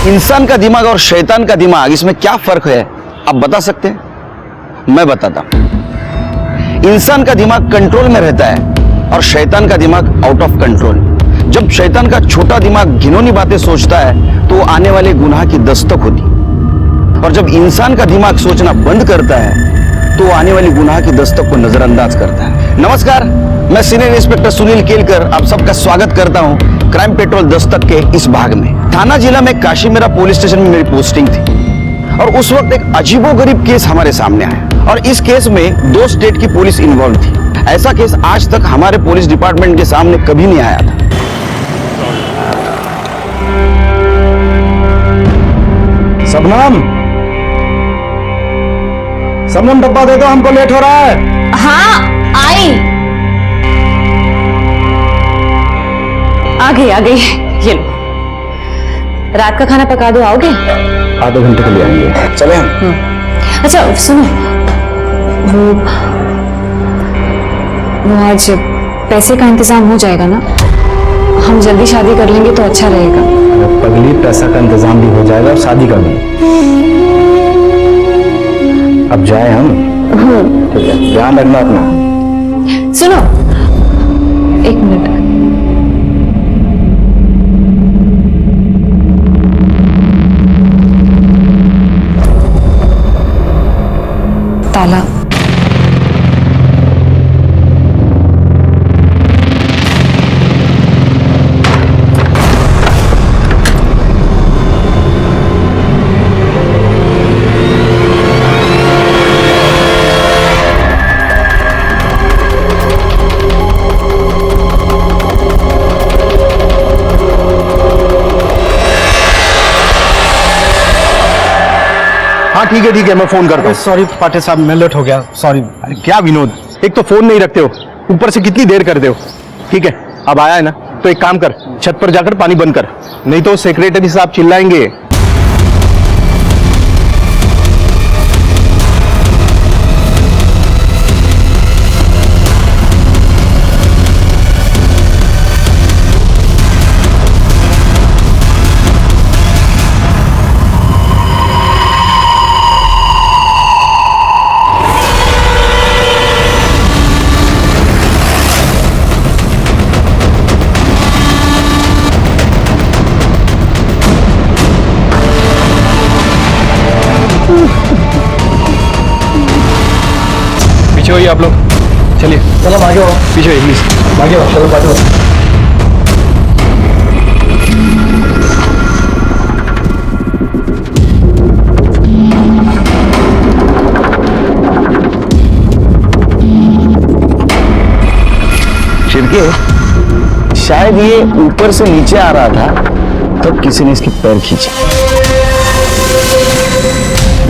इंसान का दिमाग और शैतान का दिमाग, इसमें क्या फर्क है आप बता सकते हैं? मैं बताता हूं। इंसान का दिमाग कंट्रोल में रहता है और शैतान का दिमाग आउट ऑफ कंट्रोल। जब शैतान का छोटा दिमाग घिनौनी बातें सोचता है तो आने वाले गुनाह की दस्तक होती, और जब इंसान का दिमाग सोचना बंद करता है तो आने वाली गुनाह की दस्तक को नजरअंदाज करता है। नमस्कार, मैं सीनियर इंस्पेक्टर सुनील केलकर आप सबका स्वागत करता हूं क्राइम पेट्रोल दस्तक के इस भाग में। थाना जिला में काशीमेरा पुलिस स्टेशन में मेरी पोस्टिंग थी और उस वक्त एक अजीबोगरीब केस हमारे सामने आया और इस केस में 2 स्टेट की पुलिस इन्वॉल्व थी। ऐसा केस आज तक हमारे पुलिस डिपार्टमेंट के सामने कभी नहीं आया था। सबनम डब्बा दे दो, हमको लेट हो रहा है। हाँ आई, आ गई ये लो। रात का खाना पका दो, आओगे? आधे घंटे के लिए आएंगे, चले हम। अच्छा सुनो, वो आज पैसे का इंतजाम हो जाएगा ना? हम जल्दी शादी कर लेंगे तो अच्छा रहेगा। अरे पगली, पैसा का इंतजाम भी हो जाएगा और शादी का भी। अब जाए हम? ठीक है, ध्यान रखना अपना। सुनो, 1 मिनट। ताला। हाँ ठीक है, मैं फोन करता हूँ। सॉरी पाटे साहब, मैं लेट हो गया, सॉरी। अरे क्या विनोद, एक तो फोन नहीं रखते हो, ऊपर से कितनी देर करते हो। ठीक है, अब आया है ना तो एक काम कर, छत पर जाकर पानी बंद कर, नहीं तो सेक्रेटरी साहब चिल्लाएंगे। पीछे होइए आप लोग, चलिए। चलो आगे हो, पीछे होइए प्लीज, आगे हो, चलो आगे हो। शिरके, शायद ये ऊपर से नीचे आ रहा था तब किसी ने इसके पैर खींचे,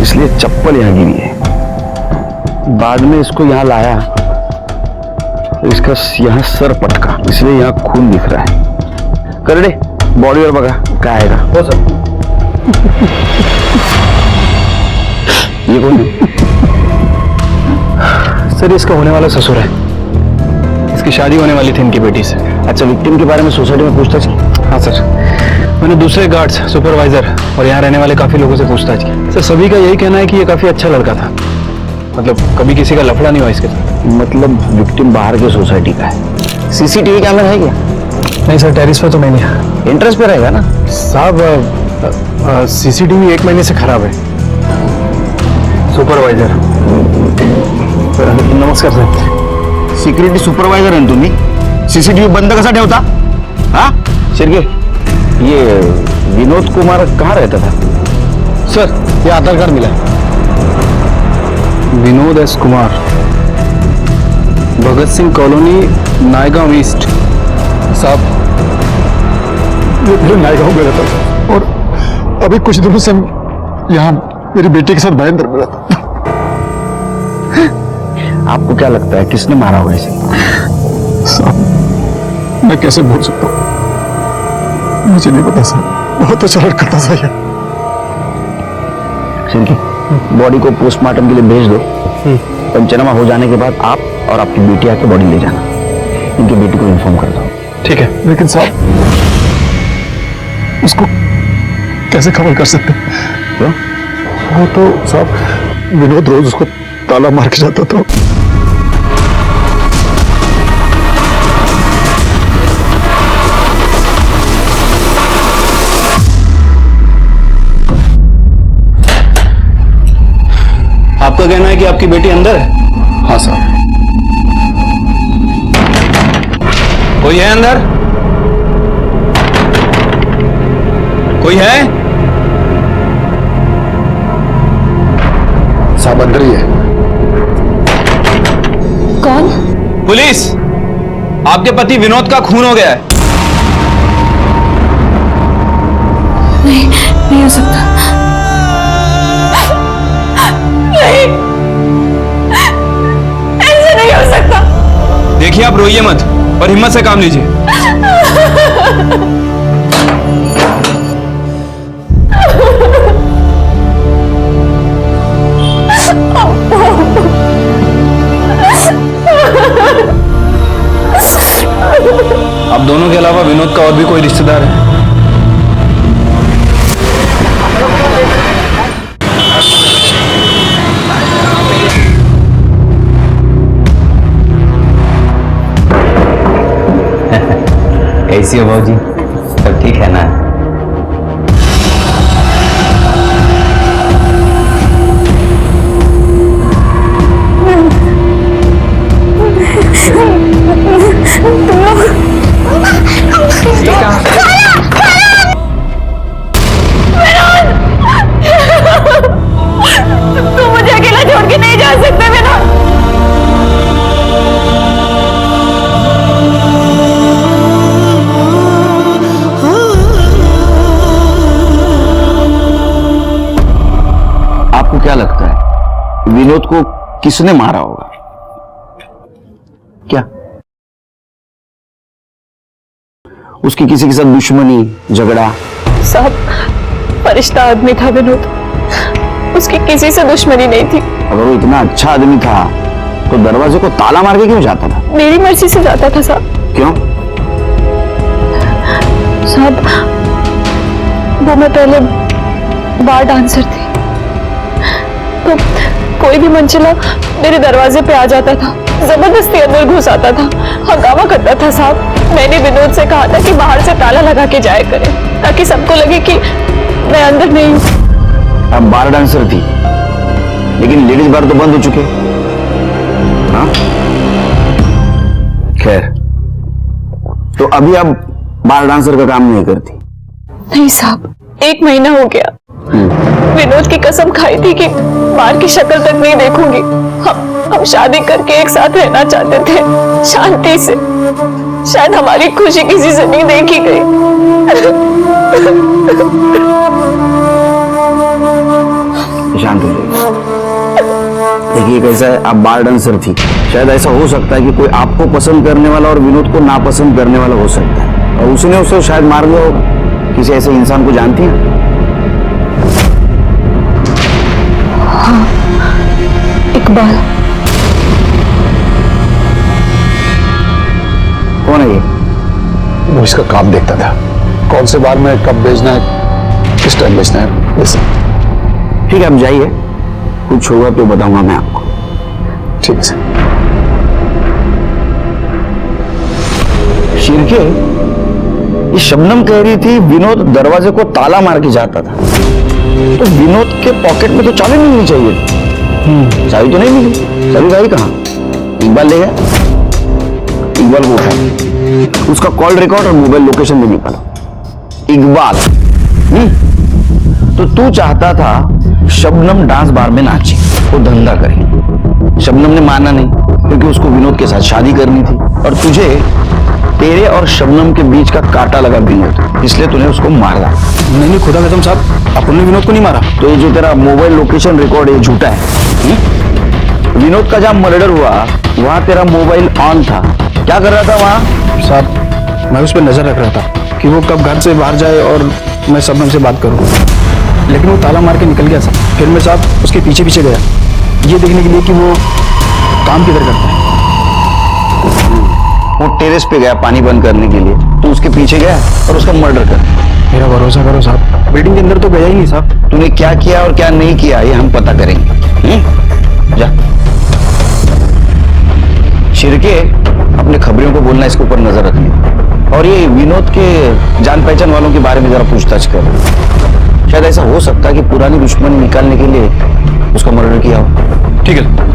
इसलिए चप्पल यहां गिरी है। बाद में इसको यहां लाया तो इसका यहां सर पटका, इसलिए यहां खून दिख रहा है। कर दे बॉडी और बघा क्या आएगा। हो सर। ये कौन है? सर इसका होने वाला ससुर है, इसकी शादी होने वाली थी इनकी बेटी से। अच्छा, विक्टिम के बारे में सोसाइटी में पूछताछ की? हाँ सर, मैंने दूसरे गार्ड्स, सुपरवाइजर और यहाँ रहने वाले काफी लोगों से पूछताछ की। सर सभी का यही कहना है कि ये काफी अच्छा लड़का था, मतलब कभी किसी का लफड़ा नहीं हुआ इसके साथ। मतलब विक्टिम बाहर के सोसाइटी का है। सीसीटीवी कैमरा है क्या? नहीं सर, टेरिस पे तो नहीं है। इंटरेस्ट पे रहेगा ना साहब, सीसीटीवी 1 महीने से खराब है। सुपरवाइजर, नमस्कार सर। सिक्युरिटी सुपरवायझर आहे ना तुम्ही? सीसीटीव्ही बंद कसा ठेवता? हा शिर्के, ये विनोद कुमार कहाँ रहता था? सर ये आधार कार्ड मिला है, Vinod S Kumar, Bhagat Singh colony, Naigaon east. साहब ये नायगांव में रहता था और अभी कुछ दिनों से यहाँ मेरी बेटी के साथ भयंकर में रहता। आपको क्या लगता है किसने मारा होगा इसे? साहब मैं कैसे बोल सकता हूँ, मुझे नहीं पता साहब, बहुत अच्छा लड़का था सही। शिर्के, बॉडी को पोस्टमार्टम के लिए भेज दो। पंचनामा हो जाने के बाद आप और आपकी बेटी आके बॉडी ले जाना। इनकी बेटी को इन्फॉर्म कर दो। ठीक है। लेकिन साहब उसको कैसे कवर कर सकते हैं? क्यों? वो तो साहब विनोद रोज उसको ताला मार के जाता था। आपका कहना है कि आपकी बेटी अंदर है? हाँ साहब। कोई है अंदर? कोई है? साहब अंदर ही है। कौन? पुलिस! आपके पति विनोद का खून हो गया है। नहीं, नहीं हो सकता। नहीं, ऐसे नहीं हो सकता। देखिए, आप रोइए मत और हिम्मत से काम लीजिए। आप दोनों के अलावा विनोद का और भी कोई रिश्तेदार है? कैसी हो भाजी? सब ठीक है ना? तुम मुझे अकेला छोड़ के नहीं जा सकते विनोद। आपको क्या लगता है विनोद को किसने मारा होगा? क्या उसकी किसी के साथ दुश्मनी, झगड़ा? साहब, फरिश्ता आदमी था विनोद, उसकी किसी से दुश्मनी नहीं थी। अगर वो इतना अच्छा आदमी था तो दरवाजे को ताला मार के क्यों जाता था? मेरी मर्जी से जाता था साहब। क्यों? साहब, वो मैं पहले बार डांसर थी, तो कोई भी मंचला मेरे दरवाजे पे आ जाता था, जबरदस्ती अंदर घुस आता था, हंगामा करता था साहब। मैंने विनोद से कहा था कि बाहर से ताला लगा के जाया करे, ताकि सबको लगे कि मैं अंदर नहीं हूं। अब बार डांसर थी, लेकिन लेडीज बार तो बंद हो चुके। हाँ, खैर, तो अभी आप बार डांसर का काम नहीं करती? नहीं साहब, 1 महीना हो गया। विनोद की कसम खाई थी कि बार की शक्ल तक नहीं देखूंगी। हम शादी करके एक साथ रहना चाहते थे, शांति से। शायद हमारी खुशी किसी से नहीं देखी गई। शांत हो जाइए। देखिए कैसा है, आप बार डांसर थी, शायद ऐसा हो सकता है कि कोई आपको पसंद करने वाला और विनोद को नापसंद करने वाला हो सकता है, और उसने उसे शायद मार दिया होगा। किसी ऐसे इंसान को जानती हैं? हाँ, इकबाल। कौन है ये? वो इसका काम देखता था, कौन से बार में कब भेजना है, किस टाइम भेजना है, ये सब। ठीक है, आप जाइए, कुछ होगा तो बताऊंगा मैं आपको। ठीक है सर। शिरके, ये शबनम कह रही थी विनोद दरवाजे को ताला मार के जाता था, तो विनोद के पॉकेट में तो चाबी मिलनी चाहिए। चाबी तो नहीं मिली। चाबी गई कहाँ? इकबाल ले गया। इकबाल को उठाओ, उसका कॉल रिकॉर्ड और मोबाइल लोकेशन भी निकालो। इकबाल, तो तू चाहता था शबनम डांस बार में नाचे, वो धंधा करे। शबनम ने माना नहीं, क्योंकि उसको विनोद के साथ शादी करनी थी, और तुझे तेरे और शबनम के बीच का कांटा लगा विनोद, इसलिए तूने उसको मारा। नहीं, खुदा कसम साहब, अपन ने विनोद को नहीं मारा। तो ये जो तेरा मोबाइल लोकेशन रिकॉर्ड है झूठा है। विनोद का जहां मर्डर हुआ वहां तेरा मोबाइल ऑन था, क्या कर रहा था वहां? साहब, मैं उस पर नजर रख रहा था कि वो कब घर से बाहर जाए और मैं शबनम से बात करूं, लेकिन वो ताला मार के निकल गया साहब। फिर मैं साहब उसके पीछे पीछे गया, ये देखने के लिए कि वो काम किधर करता है। वो टेरेस पे गया पानी बंद करने के लिए, तो उसके पीछे गया और उसका मर्डर कर। मेरा भरोसा करो साहब, बिल्डिंग के अंदर तो गया ही नहीं साहब। तूने क्या किया और क्या नहीं किया ये हम पता करेंगे। जा शिरके, अपने खबरियों को बोलना, इसके ऊपर नजर रखनी, और ये विनोद के जान पहचान वालों के बारे में जरा पूछताछ कर। शायद ऐसा हो सकता है कि पुरानी दुश्मनी निकालने के लिए उसका मर्डर किया हो। ठीक है।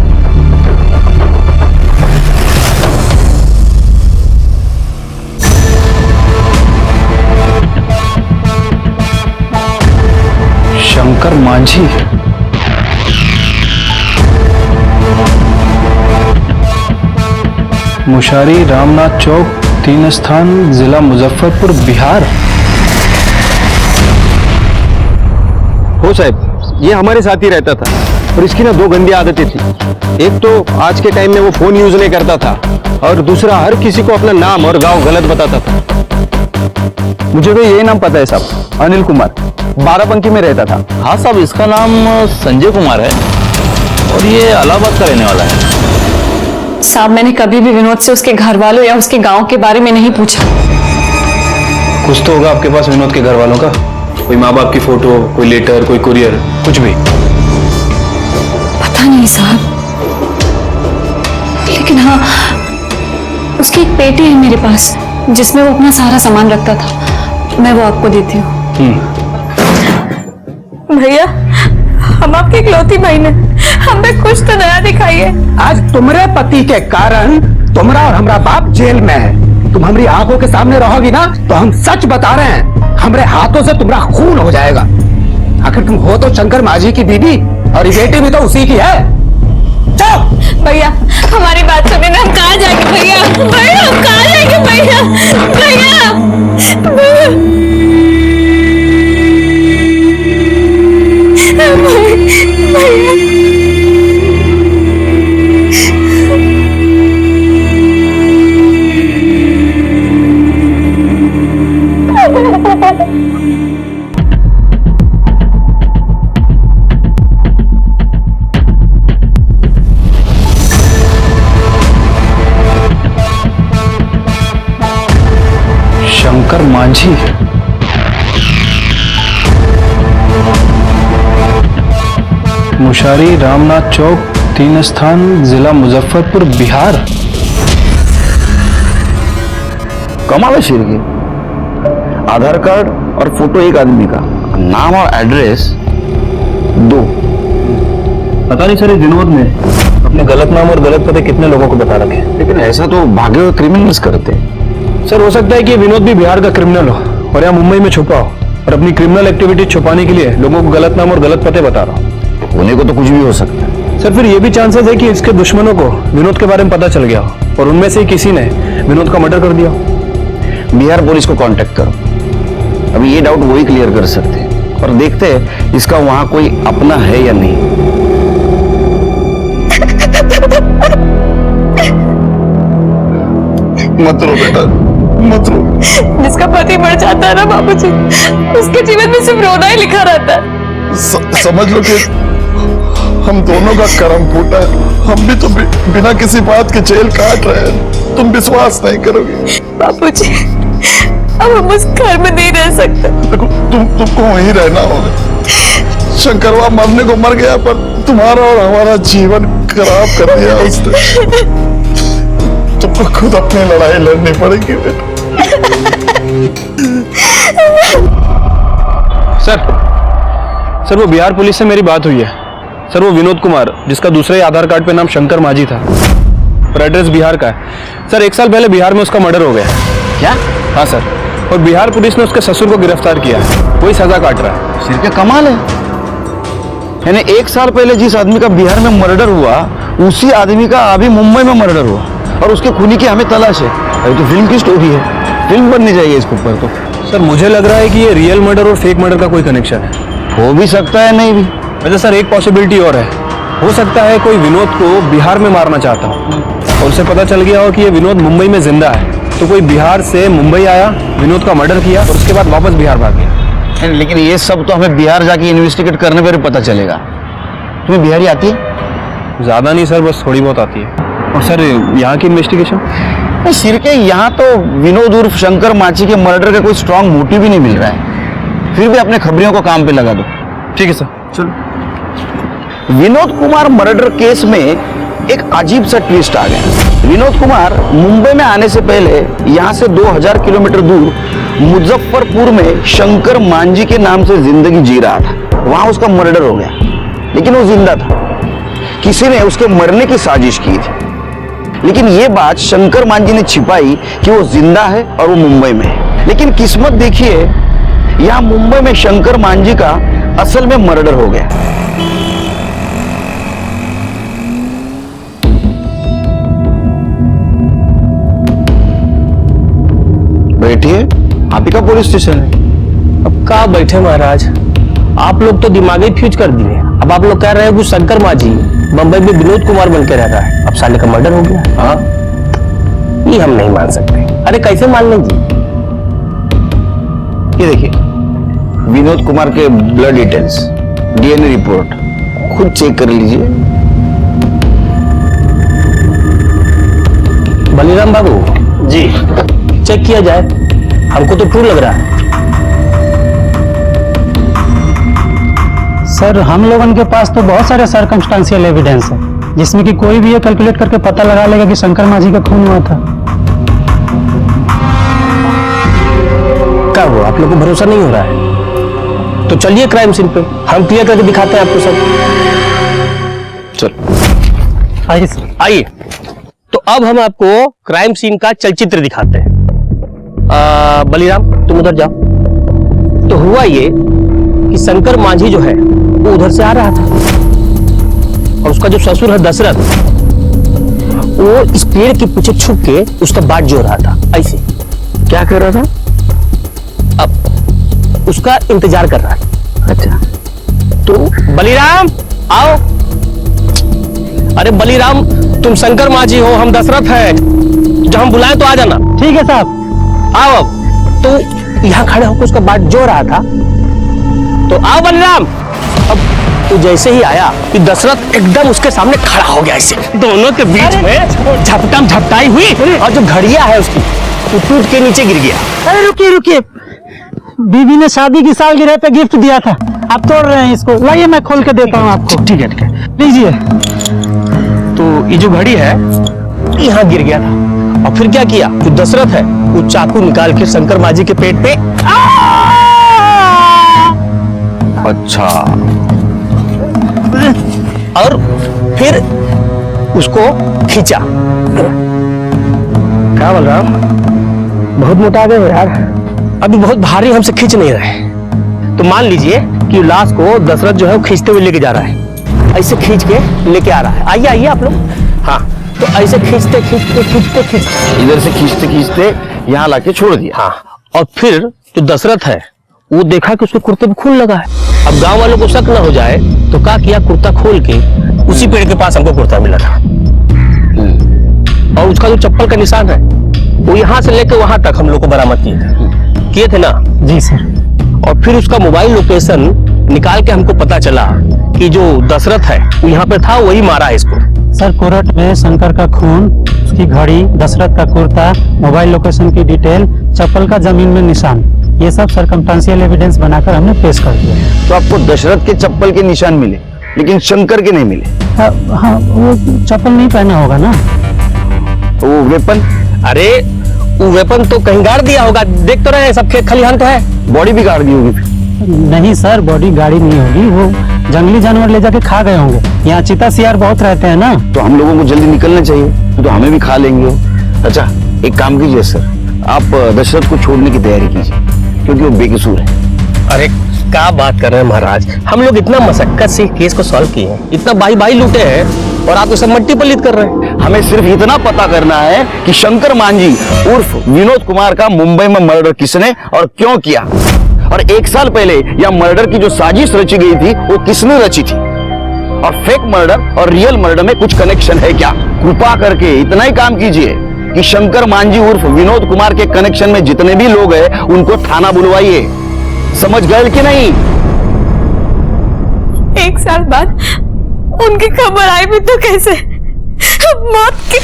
शंकर मांझी, मुशारी रामनाथ चौक 3 स्थान, जिला मुजफ्फरपुर, बिहार। हो साहब, ये हमारे साथ ही रहता था और इसकी ना 2 गंदी आदतें थी। एक तो आज के टाइम में वो फोन यूज नहीं करता था, और दूसरा हर किसी को अपना नाम और गांव गलत बताता था। मुझे तो यही नाम पता है साहब, अनिल कुमार, बाराबंकी में रहता था। हाँ साहब, इसका नाम संजय कुमार है और ये इलाहाबाद का रहने वाला है। साहब, मैंने कभी भी विनोद से उसके घर वालों या उसके गांव के बारे में नहीं पूछा। कुछ तो होगा आपके पास विनोद के घर वालों का, कोई माँ बाप की फोटो, कोई लेटर, कोई कुरियर, कुछ भी। पता नहीं साहब, लेकिन हाँ, उसकी एक पेटी है मेरे पास जिसमें वो अपना सारा सामान रखता था। मैं वो आपको देती हूँ। भैया, हम आपकी इकलौती बहन है, हमें कुछ तो नया दिखाइए। आज तुम्हारे पति के कारण तुम्हारा और हमारा बाप जेल में है। तुम हमारी आंखों के सामने रहोगी ना तो हम सच बता रहे हैं, हमारे हाथों से तुम्हारा खून हो जाएगा। आखिर तुम हो तो शंकर माझी की बीवी और ये बेटी भी तो उसी की है। चलो भैया, हमारी बात सुनिए ना, हम कहाँ जाएंगे भैया? भैया, हम कहाँ जाएंगे भैया? भैया, शंकर मांझी, मुशारी रामनाथ चौक 3 स्थान, जिला मुजफ्फरपुर, बिहार। कमाल है शिरके, आधार कार्ड और फोटो एक आदमी का, नाम और एड्रेस 2। पता नहीं सर, विनोद ने अपने गलत नाम और गलत पते कितने लोगों को बता रखे। लेकिन ऐसा तो भागे हुए क्रिमिनल्स करते हैं। सर, हो सकता है कि विनोद भी बिहार का क्रिमिनल हो और यहाँ मुंबई में छुपा हो और अपनी क्रिमिनल एक्टिविटी छुपाने के लिए लोगों को गलत नाम और गलत पते बता रहा हो। होने को तो कुछ भी हो सकता है। सर, फिर ये भी चांसेस है कि इसके दुश्मनों को विनोद के बारे में पता चल गया हो और उनमें से किसी ने विनोद का मर्डर कर दिया हो। बिहार पुलिस को कांटेक्ट करो, अभी ये डाउट वही क्लियर कर सकते हैं, और देखते हैं इसका वहां कोई अपना है या नहीं। मत रो बेटा, मत रो। जिसका पति मर जाता है ना बाबूजी, उसके जीवन में सिर्फ रोना ही लिखा रहता है। समझ लो कि हम दोनों का कर्म फूटा है। हम भी तो बिना किसी बात के जेल काट रहे हैं। तुम विश्वास नहीं करोगे बाबूजी, अब हम उस घर में नहीं रह सकते। देखो, तुमको वहीं रहना होगा। शंकरवा मरने को मर गया, पर तुम्हारा और हमारा जीवन खराब कर दिया उसने। तुमको खुद अपनी लड़ाई लड़नी पड़ेगी बेटा। सर, वो बिहार पुलिस से मेरी बात हुई है। सर, वो विनोद कुमार, जिसका दूसरे ही आधार कार्ड पे नाम शंकर माझी था और एड्रेस बिहार का है। सर, 1 साल पहले बिहार में उसका मर्डर हो गया। क्या? हाँ सर, और बिहार पुलिस ने उसके ससुर को गिरफ्तार किया है, वही सजा काट रहा है। शिरके, कमाल है। यानी 1 साल पहले जिस आदमी का बिहार में मर्डर हुआ, उसी आदमी का अभी मुंबई में मर्डर हुआ, और उसके खूनी की हमें तलाश है। अभी तो फिल्म की स्टोरी है, फिल्म बननी चाहिए इसके ऊपर तो। सर, मुझे लग रहा है कि ये रियल मर्डर और फेक मर्डर का कोई कनेक्शन है। हो भी सकता है, नहीं भी। वैसे सर, एक पॉसिबिलिटी और है, हो सकता है कोई विनोद को बिहार में मारना चाहता हो और उसे पता चल गया हो कि ये विनोद मुंबई में जिंदा है, तो कोई बिहार से मुंबई आया, विनोद का मर्डर किया और उसके बाद वापस बिहार भाग गया। लेकिन ये सब तो हमें बिहार जाके इन्वेस्टिगेट करने पर पता चलेगा। तुम्हें बिहारी आती है? ज्यादा नहीं सर, बस थोड़ी बहुत आती है। और सर, यहाँ की इन्वेस्टिगेशन? शिरके, यहाँ तो विनोद उर्फ शंकर माची के मर्डर का कोई स्ट्रांग मोटिव भी नहीं मिल रहा है। फिर भी अपने खबरियों को काम पे लगा दो। ठीक है सर, चलो। विनोद कुमार मर्डर केस में एक अजीब सा ट्विस्ट आ गया। विनोद कुमार मुंबई में आने से पहले यहां से 2000 किलोमीटर दूर मुजफ्फरपुर में शंकर मांझी के नाम से जिंदगी जी रहा था। वहां उसका मर्डर हो गया, लेकिन वो जिंदा था। किसी ने उसके मरने की साजिश की थी, लेकिन ये बात शंकर मांझी ने छिपाई कि वो जिंदा है और वो मुंबई में है। लेकिन किस्मत देखिए, यहां मुंबई में शंकर मांझी का असल में मर्डर हो गया। बैठिए, आप ही का पुलिस स्टेशन है। अब कहाँ बैठे महाराज, आप लोग तो दिमागी फ्यूज कर दिए। अब आप लोग कह रहे हैं कि शंकर मांझी बंबई में विनोद कुमार बन के रह रहा है, अब साले का मर्डर हो गया। हाँ, ये हम नहीं मान सकते। अरे कैसे मान लें जी? ये देखिए, विनोद कुमार के ब्लड डिटेल्स, डीएनए रिपोर्ट खुद चेक कर लीजिए। बलिराम बाबू जी, चेक किया जाए, हमको तो ट्रू लग रहा है। सर, हम लोगों के पास तो बहुत सारे सर्कमस्टांशियल एविडेंस है, जिसमें कि कोई भी ये कैलकुलेट करके पता लगा लेगा कि शंकर मांझी का खून हुआ था। क्या हुआ, आप लोग को भरोसा नहीं हो रहा है? तो चलिए क्राइम सीन पे, हम क्लियर करके दिखाते हैं आपको सब। चल आइए सर। आइए, तो अब हम आपको क्राइम सीन का चलचित्र दिखाते हैं। बलिराम, तुम उधर जाओ। तो हुआ ये कि शंकर मांझी जो है वो उधर से आ रहा था, और उसका जो ससुर है दशरथ, वो इस पेड़ के पीछे छुप के उसका बाट जो रहा था। ऐसे क्या कर रहा था? अब उसका इंतजार कर रहा था। अच्छा, तो बलिराम आओ। अरे बलिराम, तुम शंकर मांझी हो, हम दशरथ हैं, जब हम बुलाएं तो आ जाना। ठीक है साहब। आओ। अब तो यहाँ खड़े होकर उसका बाट जो रहा था, तो आओ बलिराम। अब तो जैसे ही आया कि दशरथ एकदम उसके सामने खड़ा हो गया, ऐसे दोनों के बीच में झपटम झपटाई हुई, और जो घड़िया है उसकी वो टूट के नीचे गिर गया। अरे रुकिए रुकिए, बीवी ने शादी की सालगिरह पे गिफ्ट दिया था, आप तोड़ रहे हैं इसको। लाइए मैं खोल के देता हूँ आपको। ठीक है, ठीक है। लीजिए। तो ये जो घड़ी है यहाँ गिर गया था, और फिर क्या किया, जो दशरथ है वो चाकू निकाल के शंकर मांझी के पेट पे अच्छा, और फिर उसको खींचा। क्या बोल रहा हूं, बहुत मोटा गए हो यार, अभी बहुत भारी हमसे खींच नहीं रहे। तो मान लीजिए कि लाश को दशरथ जो है वो खींचते हुए लेके जा रहा है, ऐसे खींच के लेके आ रहा है। आइए आइए आप लोग। हाँ, तो ऐसे खींचते खींचते खींचते खींचते इधर से खींचते खींचते यहाँ लाके छोड़ दिया। हाँ, और फिर जो दशरथ है वो देखा कि उसके कुर्ते पे खून लगा है। अब गांव वालों को शक न हो जाए तो क्या किया, कुर्ता खोल के उसी पेड़ के पास हमको कुर्ता मिला था, और उसका जो चप्पल का निशान है वो यहाँ से लेकर वहां तक हम लोग को बरामद किए थे ना जी सर। और फिर उसका मोबाइल लोकेशन निकाल के हमको पता चला कि जो दशरथ है वो यहाँ पे था, वही मारा है इसको। सर, कोर्ट में शंकर का खून, उसकी घड़ी, दशरथ का कुर्ता, मोबाइल लोकेशन की डिटेल, चप्पल का जमीन में निशान, ये सब सर्कमस्टांशियल एविडेंस बनाकर हमने पेश कर दिया। तो आपको दशरथ के चप्पल के निशान मिले, लेकिन शंकर के नहीं मिले। हाँ, वो चप्पल नहीं पहना होगा ना। वो वेपन? अरे वो वेपन तो कहीं गाड़ दिया होगा, देख तो रहे हैं, सब खेत खलिहान तो है। बॉडी भी गाड़ दी होगी फिर। नहीं सर, बॉडी गाड़ी नहीं होगी, वो जंगली जानवर ले जाके खा गए होंगे। यहाँ चीता सियार बहुत रहते हैं ना। तो हम लोगों को जल्दी निकलना चाहिए, तो हमें भी खा लेंगे वो। अच्छा, एक काम कीजिए सर, आप दशरथ को छोड़ने की तैयारी कीजिए, क्योंकि वो बेकसूर है। अरे क्या बात कर रहे हैं महाराज, हम लोग इतना मशक्कत से केस को सॉल्व किए हैं, इतना बाई लूटे हैं, और आप तो सब मट्टी पलीत कर रहे हैं। हमें सिर्फ इतना पता करना है कि शंकर मांझी उर्फ विनोद कुमार का मुंबई में मर्डर किसने और क्यों किया, और 1 साल पहले यह मर्डर की जो साजिश रची गई थी वो किसने रची थी, और फेक मर्डर और रियल मर्डर में कुछ कनेक्शन है क्या। कृपा करके इतना ही काम कीजिए कि शंकर मांझी उर्फ विनोद कुमार के कनेक्शन में जितने भी लोग हैं उनको थाना बुलवाइए। समझ गए कि नहीं? 1 साल बाद उनकी खबर आई भी तो कैसे, मौत की।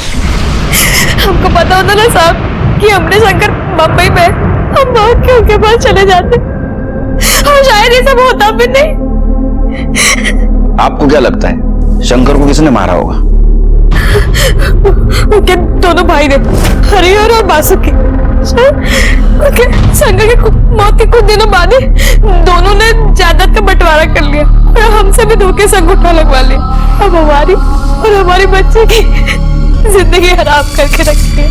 हमको पता होता ना साहब कि हमने शंकर मुंबई में, हम मौत के उनके पास चले जाते, और शायद ये सब होता भी नहीं। आपको क्या लगता है शंकर को किसने मारा होगा? उनके दोनों भाई ने, हरिहर और बासुकी। उनके शंकर की मौत के कुछ दिनों बाद ही दोनों ने जायदाद का बंटवारा कर लिया और हमसे भी धोखे से अंगूठा लगवा लिया। अब हमारी और हमारे बच्चे की जिंदगी हराम करके रखी है।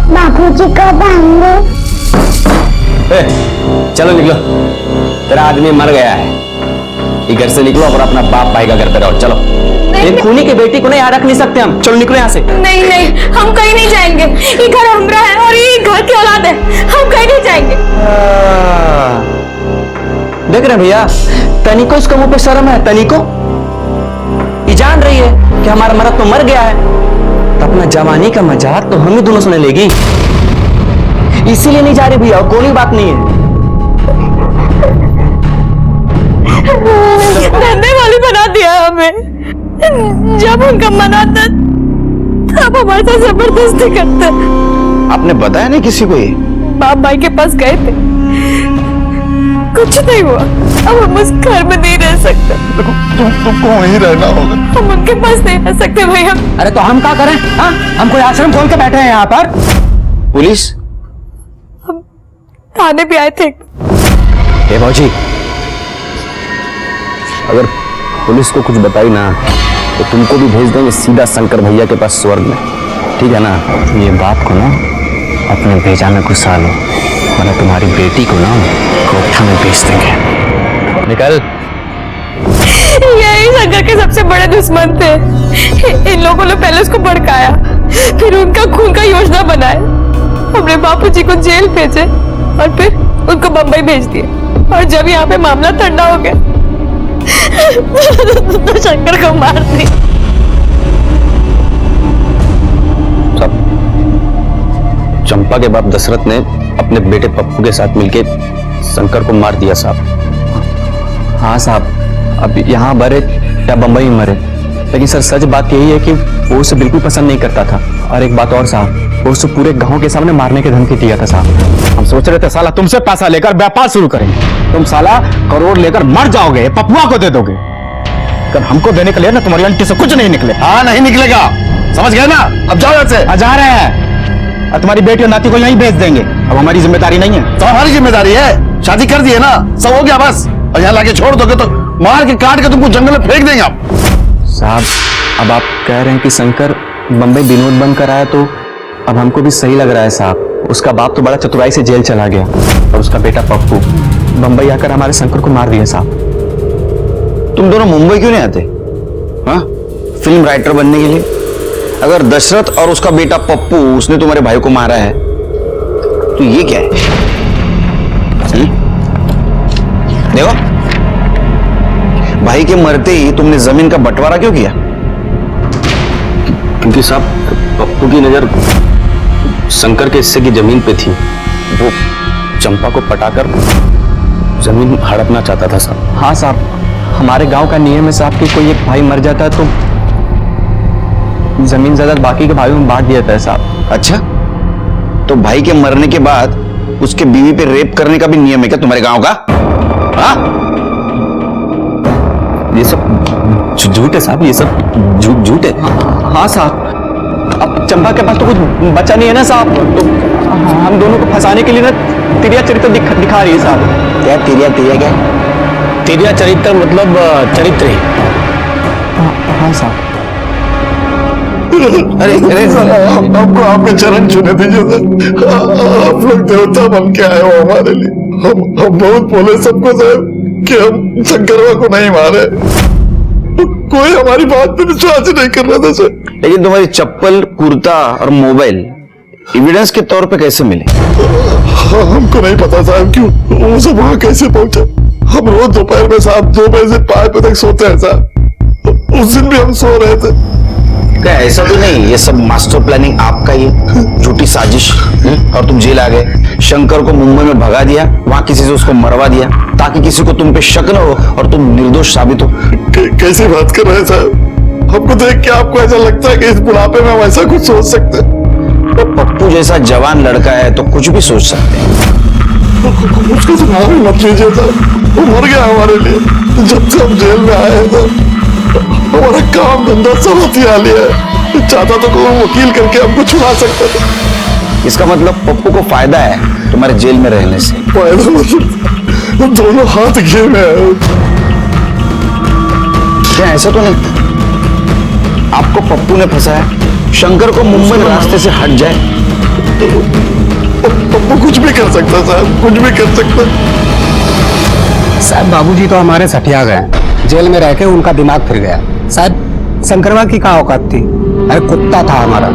बापूजी कब आएंगे? चलो निकलो, तेरा आदमी मर गया है। ये घर से निकलो और अपना बाप भाई का घर पे रहो। चलो। एक खूनी की बेटी को नहीं यहाँ रख नहीं सकते हम। चलो निकलो यहाँ से। नहीं नहीं, हम कहीं नहीं जाएंगे। ये घर हमारा है और ये घर की औलाद है, हम कहीं नहीं जाएंगे। देख रहे भैया, तनिको इसका मुंह पे शर्म है। तनिको ये जान रही है कि हमारा मर्द तो मर गया है, तो अपना जवानी का मजाक तो हम ही दोनों सुने लेगी। इसीलिए नहीं जा रही भैया, और कोई बात नहीं है। धंधे वाली बना दिया हमें। जब उनका मन आता तब हमारे साथ जबरदस्ती करते। आपने बताया नहीं किसी को ये? बाप भाई के पास गए थे, कुछ नहीं हुआ। अब हम उस घर में नहीं रह सकते। तुमको वहीं रहना होगा। हम उनके पास नहीं रह सकते भैया। अरे तो हम क्या करें? हाँ, हम कोई आश्रम खोल के बैठे हैं यहाँ पर। पुलिस? हम थाने भी आए थे। ए भौजी, अगर पुलिस को कुछ बताई ना तो तुमको भी भेज देंगे सीधा शंकर भैया के पास स्वर्ग में, ठीक है ना? ये बात को ना अपने भेजा में घुसा लो, वरना तुम्हारी बेटी को ना कोठा में बेच देंगे। निकल। यही शंकर के सबसे बड़े दुश्मन थे। इन लोगों ने पहले उसको भड़काया, फिर उनका खून का योजना बनाया। हमने बापूजी को जेल भेजे और फिर उनको बंबई भेज दिए। और जब यहाँ पे मामला ठंडा हो गया तो शंकर को मार दी। चंपा के बाप दशरथ ने अपने बेटे पप्पू के साथ मिलकर शंकर को मार दिया साहब। हाँ साहब, अब यहाँ मरे या बंबई में मरे, लेकिन सर सच बात यही है कि वो उसे बिल्कुल पसंद नहीं करता था। और एक बात और साहब, वो उसे पूरे गांव के सामने मारने की धमकी दिया था साहब। हम सोच रहे थे साला तुमसे पैसा लेकर व्यापार शुरू करेंगे, तुम साला करोड़ लेकर मर जाओगे, पपुआ को दे दोगे। अगर हमको देने के लिए ना तुम्हारी अंटी से कुछ नहीं निकले। हाँ, नहीं निकलेगा, समझ गए ना? अब जाओ यहाँ से। जा रहे हैं, और तुम्हारी बेटी और नाती को यहीं भेज देंगे। अब हमारी जिम्मेदारी नहीं है। तो हमारी जिम्मेदारी है, शादी कर दी है ना, सब हो गया बस। और यहाँ लाके छोड़ दोगे तो मार के काट के तुमको जंगल में फेंक देंगे आप। साहब, अब आप कह रहे हैं कि शंकर बंबई विनोद बनकर आया, तो अब हमको भी सही लग रहा है साहब। उसका बाप तो बड़ा चतुराई से जेल चला गया और उसका बेटा पप्पू बंबई आकर हमारे शंकर को मार दिया साहब। तुम दोनों मुंबई क्यों नहीं आते? हाँ, फिल्म राइटर बनने के लिए? अगर दशरथ और उसका बेटा पप्पू उसने तुम्हारे भाई को मारा है तो ये क्या है? देखो, भाई के मरते ही तुमने जमीन का बंटवारा क्यों किया? क्योंकि साहब पप्पू की नजर शंकर के हिस्से की जमीन पे थी। वो चंपा को पटाकर जमीन हड़पना चाहता था साहब। हाँ साहब, हमारे गांव का नियम है साहब कि कोई एक भाई मर जाता है तो जमीन जायदाद बाकी के भाइयों में बांट दिया जाता है साहब। अच्छा, तो भाई के मरने के बाद उसके बीवी पे रेप करने का भी नियम है क्या तुम्हारे गांव का? हाँ, ये सब झूठ है साहब, ये सब झूठ है। हाँ साहब, अब चंपा के पास तो कुछ बचा नहीं है ना साहब, तो हम दोनों को फंसाने के लिए ना तिरिया चरित्र दिखा रही है साहब। क्या तिरिया? तिरिया क्या? तेरा चरित्र मतलब चरित्र ही। हाँ साहब। अरे आपको आपके चरण छूने दीजिए सर। आप लोग देवता बन के आए हो हमारे लिए। हम बहुत बोले सबको साहब कि हम शंकरवा को नहीं मारे, कोई हमारी बात पे विश्वास ही नहीं कर रहा था सर। लेकिन तुम्हारी चप्पल, कुर्ता और मोबाइल एविडेंस के तौर पे कैसे मिले? हमको नहीं पता साहब क्यों वो सब वहां कैसे पहुंचे। हम रोज दोपहर में साहब 2 बजे से 5 बजे तक सोते हैं साहब। उस दिन भी हम सो रहे थे। क्या ऐसा तो नहीं ये सब मास्टर प्लानिंग आपका ही झूठी साजिश? और तुम जेल आ गए, शंकर को मुंबई में भगा दिया, वहां किसी से उसको मरवा दिया ताकि किसी को तुम पे शक न हो और तुम निर्दोष साबित हो। कैसी बात कर रहे हैं साहब? हमको देख के आपको ऐसा लगता है कि इस बुढ़ापे में हम ऐसा कुछ सोच सकते हैं? पप्पू जैसा जवान लड़का है तो कुछ भी सोच सकते हैं। उसका तो नाम ही मत लीजिए साहब, वो मर गया हमारे लिए। जब से हम जेल में आए तो हमारा काम धंधा सब हथिया लिया है। चाहता तो कोई वकील करके हमको छुड़ा सकता था। इसका मतलब पप्पू को फायदा है तुम्हारे जेल में रहने से। फायदा मतलब दोनों हाथ घे में है। क्या ऐसा तो नहीं आपको पप्पू ने फंसाया शंकर को मुंबई रास्ते से हट जाए? पप्पू कुछ भी कर सकता साहब, कुछ भी कर सकता। साहब बाबूजी तो हमारे सठिया गए, जेल में रह के उनका दिमाग फिर गया। साहब शंकरवा की क्या औकात थी? अरे कुत्ता था हमारा,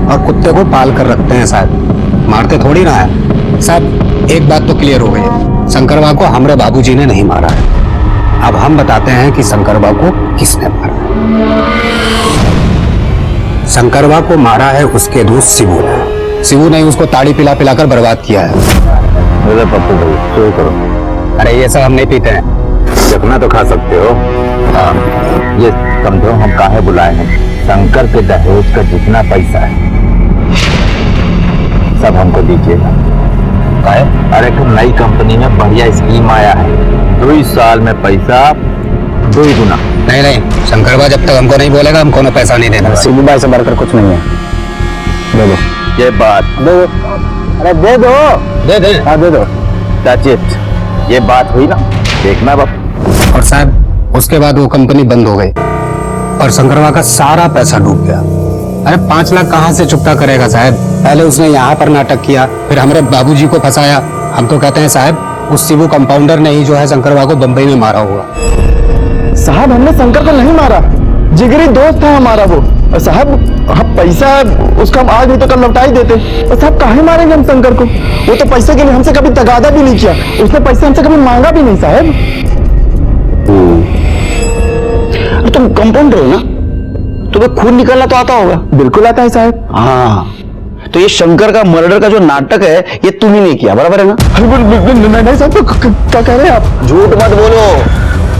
और कुत्ते को पाल कर रखते हैं साहब, मारते थोड़ी ना है। साहब एक बात तो क्लियर हो गई है, शंकरवा को हमारे बाबूजी ने नहीं मारा है। अब हम बताते हैं कि शंकरवा को किसने मारा है। शंकरवा को मारा है उसके दोस्त शिवू ने। शिवू ने उसको ताड़ी पिला पिलाकर बर्बाद किया है। पप्पू भाई शुरू करो। अरे ये सब हम नहीं पीते हैं। जखना तो खा सकते हो। ये समझो हम काहे बुलाए हैं। शंकर के दहेज का जितना पैसा है सब हमको दीजिएगा। काहे? अरे एक नई कंपनी में बढ़िया स्कीम आया है, 2 साल में पैसा 2 गुना। नहीं नहीं, शंकरवा जब तक हमको नहीं बोलेगा हम कोनो पैसा नहीं देना। शिवू भाई से बढ़कर कुछ नहीं है। दे दो ये बात, दे दो। अरे दे दो, दे दे। हाँ दे दो। That's it. ये बात हुई ना, देखना बाप। और साहब उसके बाद वो कंपनी बंद हो गई और शंकरवा का सारा पैसा डूब गया। अरे 5 लाख कहाँ से चुकता करेगा साहब? पहले उसने यहाँ पर नाटक किया, फिर हमारे बाबूजी को फंसाया। हम तो कहते हैं साहब उस शिवू कंपाउंडर ने ही जो है शंकरवा को बंबई में मारा होगा। साहब हमने शंकर को नहीं मारा, जिगरी दोस्त था हमारा वो। और साहब हम पैसा उसका हम आज नहीं तो कल लौटा ही देते। और साहब काहे मारेंगे हम शंकर को? वो तो पैसे के लिए हमसे कभी तगादा भी नहीं किया, उसने पैसे हमसे कभी मांगा भी नहीं साहब। तुम कंपाउंडर हो ना, तुम्हें खून निकालना तो आता होगा। बिल्कुल आता है साहब। हाँ, तो ये शंकर का मर्डर का जो नाटक है ये तुम ही नहीं किया, बराबर है ना? नहीं साहब, तो क्या कह रहे हैं आप? झूठ मत बोलो।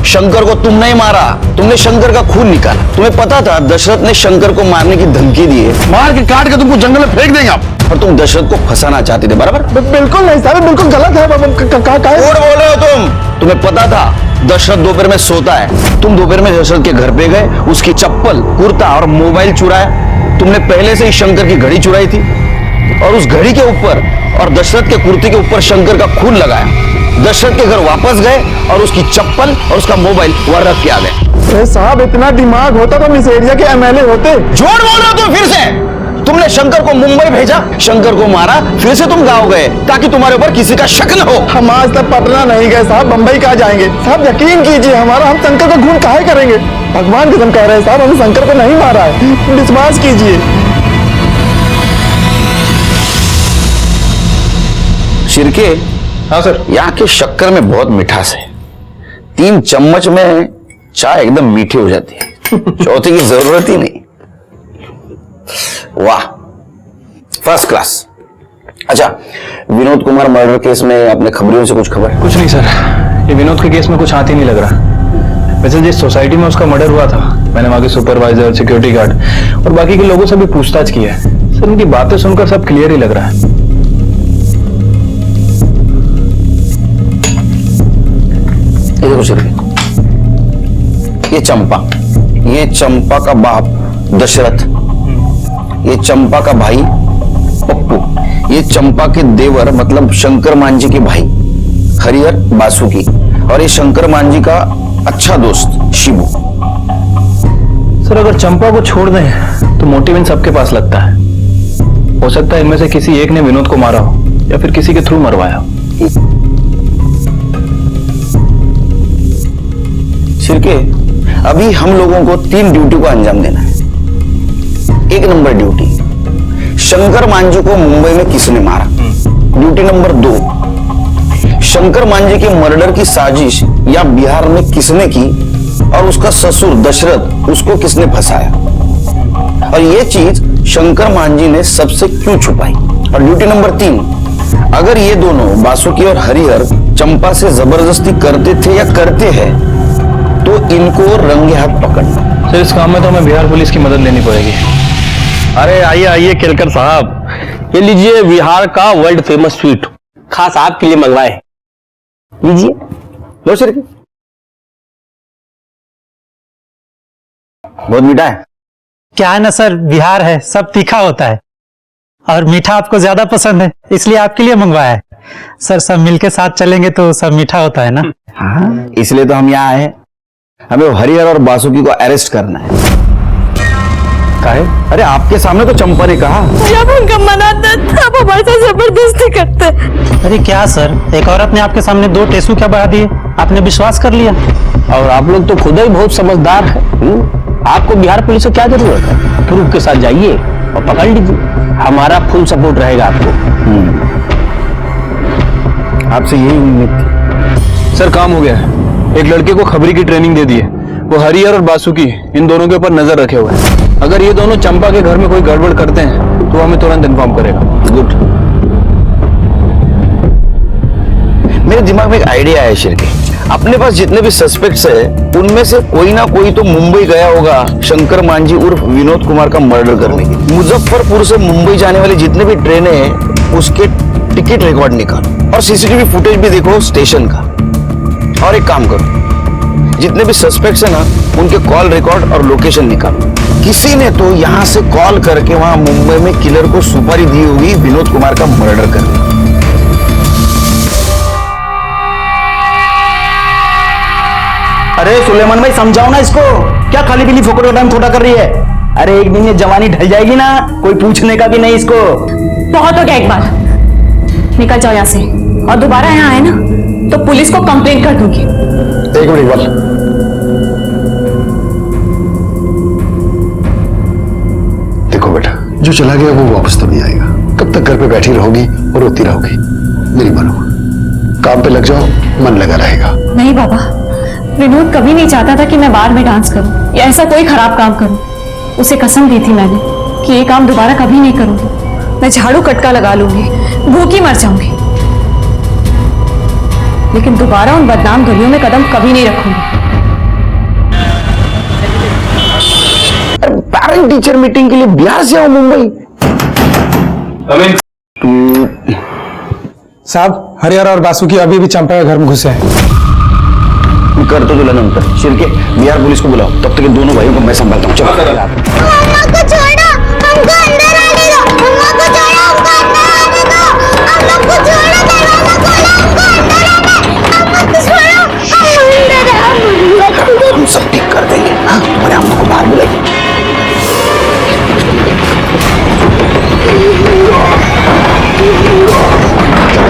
शंकर को तुम नहीं मारा, तुमने शंकर का खून निकाला। तुम्हें पता था दशरथ ने शंकर को मारने की धमकी दी है, मार के काट के तुमको जंगल में फेंक देंगे आप। और तुम दशरथ को फंसाना चाहते थे, बराबर? बिल्कुल नहीं साहब, बिल्कुल गलत है। झूठ बोल रहे हो तुम। तुम्हें पता था दशरथ दोपहर में सोता है, तुम दोपहर में दशरथ के घर पे गए, उसकी चप्पल, कुर्ता और मोबाइल चुराया। तुमने पहले से ही शंकर की घड़ी चुराई थी और उस घड़ी के ऊपर और दशरथ के कुर्ते के ऊपर शंकर का खून लगाया। दशरथ के घर वापस गए और उसकी चप्पल और उसका मोबाइल वहां रख के आ गए। साहब इतना दिमाग होता तो मिस एरिया के एमएलए होते। झूठ बोल रहे हो तुम फिर से। तुमने शंकर को मुंबई भेजा, शंकर को मारा, फिर से तुम गांव गए ताकि तुम्हारे ऊपर किसी का शक न हो। हम आज तक पटना नहीं गए साहब, बंबई कहाँ जाएंगे साहब? यकीन कीजिए हमारा, हम शंकर का खून काहे करेंगे? भगवान कसम कह रहे हैं साहब, हमने शंकर को नहीं मारा है, विश्वास कीजिए। शिरके, हाँ सर। यहाँ के शक्कर में बहुत मिठास है। 3 चम्मच में चाय एकदम मीठी हो जाती है, चौथे की जरूरत ही नहीं। वाह, फर्स्ट क्लास। अच्छा, विनोद कुमार मर्डर केस में अपने खबरियों से कुछ खबर? कुछ नहीं सर, ये विनोद के केस में कुछ हाथ ही नहीं लग रहा। वैसे जिस सोसाइटी में उसका मर्डर हुआ था, मैंने वहां के सुपरवाइजर, सिक्योरिटी गार्ड और बाकी के लोगों से भी पूछताछ की है सर। उनकी बातें सुनकर सब क्लियर ही लग रहा है। ये देखो शिरके, ये चंपा का बाप दशरथ, ये चंपा का भाई पप्पू, ये चंपा के देवर मतलब शंकर मांझी के भाई हरिहर बासुकी, और ये शंकर मांझी का अच्छा दोस्त शिबू। सर अगर चंपा को छोड़ दें तो मोटिव इन सबके पास लगता है। हो सकता है इनमें से किसी एक ने विनोद को मारा हो या फिर किसी के थ्रू मरवाया हो। शिरके, अभी हम लोगों को 3 ड्यूटी को अंजाम देना है। 1 नंबर ड्यूटी, शंकर मांझी को मुंबई में किसने मारा। ड्यूटी नंबर 2, शंकर मांझी के मर्डर की साजिश या बिहार में किसने की और उसका ससुर दशरथ उसको किसने फंसाया, और ये चीज शंकर मांझी ने सबसे क्यों छुपाई। और ड्यूटी नंबर 3, अगर ये दोनों बासुकी और हरिहर चंपा से जबरदस्ती करते थे या करते हैं तो इनको रंगे हाथ पकड़ना। सर इस काम में तो हमें बिहार पुलिस की मदद लेनी पड़ेगी। अरे आइए आइए केलकर साहब, ये लीजिए बिहार का वर्ल्ड फेमस स्वीट, खास आपके लिए मंगवाए हैं। लीजिए, लो सर। बहुत मीठा है। क्या है ना सर, बिहार है, सब तीखा होता है और मीठा आपको ज्यादा पसंद है, इसलिए आपके लिए मंगवाया है। सर सब मिलके साथ चलेंगे तो सब मीठा होता है ना। हाँ, इसलिए तो हम यहाँ आए हैं। हमें वो हरिहर और बासुकी को अरेस्ट करना है। काहे? अरे आपके सामने तो चंपा ने कहा। जब उनका मना था तब हमारे साथ जबरदस्ती करते। अरे क्या सर, एक औरत ने आपके सामने 2 टेसू क्या बढ़ा दिए, आपने विश्वास कर लिया। और आप लोग तो खुद ही बहुत समझदार है। आपको बिहार पुलिस से क्या जरूरत है? प्रूफ के साथ जाइए और पकड़ लीजिए, हमारा फुल सपोर्ट रहेगा आपको। आपसे यही उम्मीद थी। सर काम हो गया है, एक लड़के को खबरी की ट्रेनिंग दे दी है। वो हरिहर और बासुकी इन दोनों के ऊपर नजर रखे हुए हैं। अगर ये दोनों चंपा के घर में कोई गड़बड़ करते हैं तो हमें तुरंत इन्फॉर्म करेगा। गुड। मेरे दिमाग में एक आइडिया है शिरके। अपने पास जितने भी सस्पेक्ट्स है उनमें से कोई ना कोई तो मुंबई गया होगा शंकर मांझी उर्फ विनोद कुमार का मर्डर करने के। मुजफ्फरपुर से मुंबई जाने वाली जितने भी ट्रेनें हैं उसके टिकट रिकॉर्ड निकालो और सीसीटीवी फुटेज भी देखो स्टेशन का। और एक काम करो, जितने भी सस्पेक्ट्स है ना उनके कॉल रिकॉर्ड और लोकेशन निकालो। किसी ने तो यहां से कॉल करके वहां मुंबई में किलर को सुपारी दी होगी विनोद कुमार का मर्डर करने। अरे सुलेमान भाई समझाओ ना इसको, क्या खाली पीली फोकट का टाइम थोड़ा कर रही है। अरे एक दिन ये जवानी ढल जाएगी ना, कोई पूछने का भी नहीं इसको। बहुत हो गया, एक बार निकल जाओ यहाँ से और दोबारा यहाँ आए ना तो पुलिस को कंप्लेंट कर दूंगी। एक मिनट इकबाल, देखो बेटा, जो चला गया वो वापस तो नहीं आएगा। कब तक घर पे बैठी रहोगी और रोती रहोगी? मेरी मानो, काम पे लग जाओ, मन लगा रहेगा। नहीं बाबा, विनोद कभी नहीं चाहता था कि मैं बार में डांस करूं या ऐसा कोई खराब काम करूं। उसे कसम दी थी मैंने कि ये काम दोबारा कभी नहीं करूंगी। मैं झाड़ू कटका लगा लूंगी, भूखी मर जाऊंगी, लेकिन दोबारा उन बदनाम गलियों में कदम कभी नहीं रखूंगी। पेरेंट टीचर मीटिंग के लिए बिहार से आओ मुंबई। साहब हरिहर और बासुकी अभी भी चंपा के घर में घुसे हैं। कर तो दुल्हन अंतर शिरके, बिहार पुलिस को बुलाओ, तब तक दोनों भाइयों को मैं संभालता हूँ। चलो मम्मा को छोड़ो, हमको अंदर आने दो। मम्मा को छोड़ो, हमको अंदर आने दो। हम लोग को छोड़ो, दरवाजा खोलो, हमको अंदर आने। मम्मा को छोड़ो, हम अंदर आए। हम सब ठीक कर देंगे। हाँ, तुम्हारे अम्मा को बाहर बुलाइए।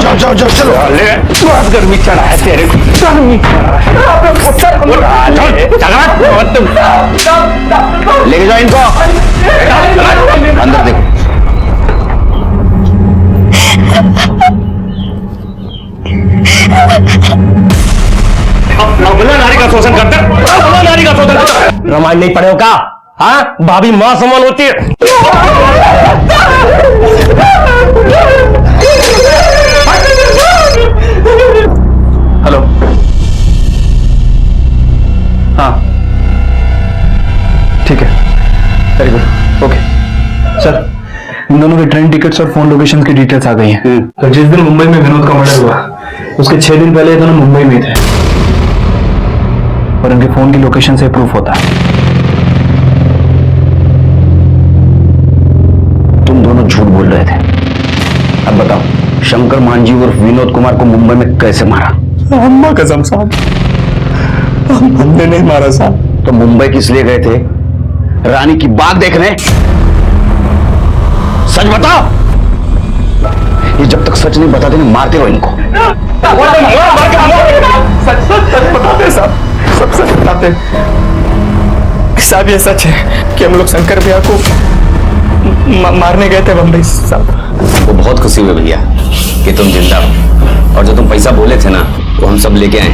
जाओ जाओ जाओ, चलो। बहुत गर्मी चढ़ा है तेरे को, गर्मी लेके जाओ इनको, अंदर देखो। नारी का शोषण करते, नारी का शोषण करते। रामायण नहीं पढ़े हो क्या? हाँ, भाभी मां समान होती है। हेलो, हाँ ठीक है, वेरी गुड, ओके सर। इन दोनों के ट्रेन टिकट्स और फोन लोकेशन की डिटेल्स आ गई हैं। तो जिस दिन मुंबई में विनोद का मर्डर हुआ उसके 6 दिन पहले ये दोनों मुंबई में थे और इनके फोन की लोकेशन से प्रूफ होता है। तुम दोनों झूठ बोल रहे थे। अब बताओ, शंकर मांझी उर्फ विनोद कुमार को मुंबई में कैसे मारा? अम्मा कसम साहब, हमने नहीं मारा साहब। तो मुंबई किस लिए गए थे? रानी की बात देखने? सच बताओ। ये जब तक सच नहीं बताते नहीं मारते रहो इनको। सच बताते साहब, सब सच बताते साहब। ये सच है कि हम लोग शंकर भैया को मारने गए थे बम्बई साहब। वो बहुत खुशी हुई भैया कि तुम जिंदा हो, और जो तुम पैसा बोले थे ना वो हम सब लेके आए,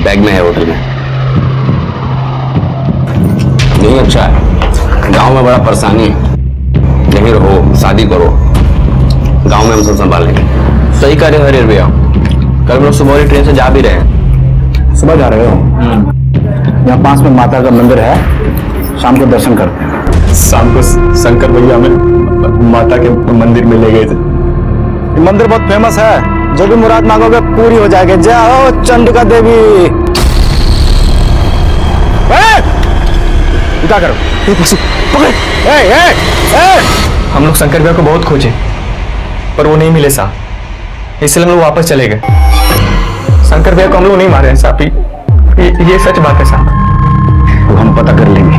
बैग में है होटल में। नहीं अच्छा है, गांव में बड़ा परेशानी है, यहीं रहो, शादी करो, गांव में हम सब संभाल लेंगे। सही कह रहे हो हरिहर भैया, कल हम लोग सुबह वाली ट्रेन से जा भी रहे हैं। सुबह जा रहे हो? यहाँ पास में माता का मंदिर है, शाम को दर्शन करते हैं। शाम को शंकर भैया हमें माता के मंदिर में ले गए थे। मंदिर बहुत फेमस है, जो भी मुराद मांगोगे पूरी हो जाएगी। जय हो चंडिका देवी। क्या करो? हम लोग शंकर भैया को बहुत खोजे पर वो नहीं मिले साहब, इसलिए हम लोग वापस चले गए। शंकर भैया को हम लोग नहीं मारे हैं साहब, ये सच बात है साहब। वो हम पता कर लेंगे।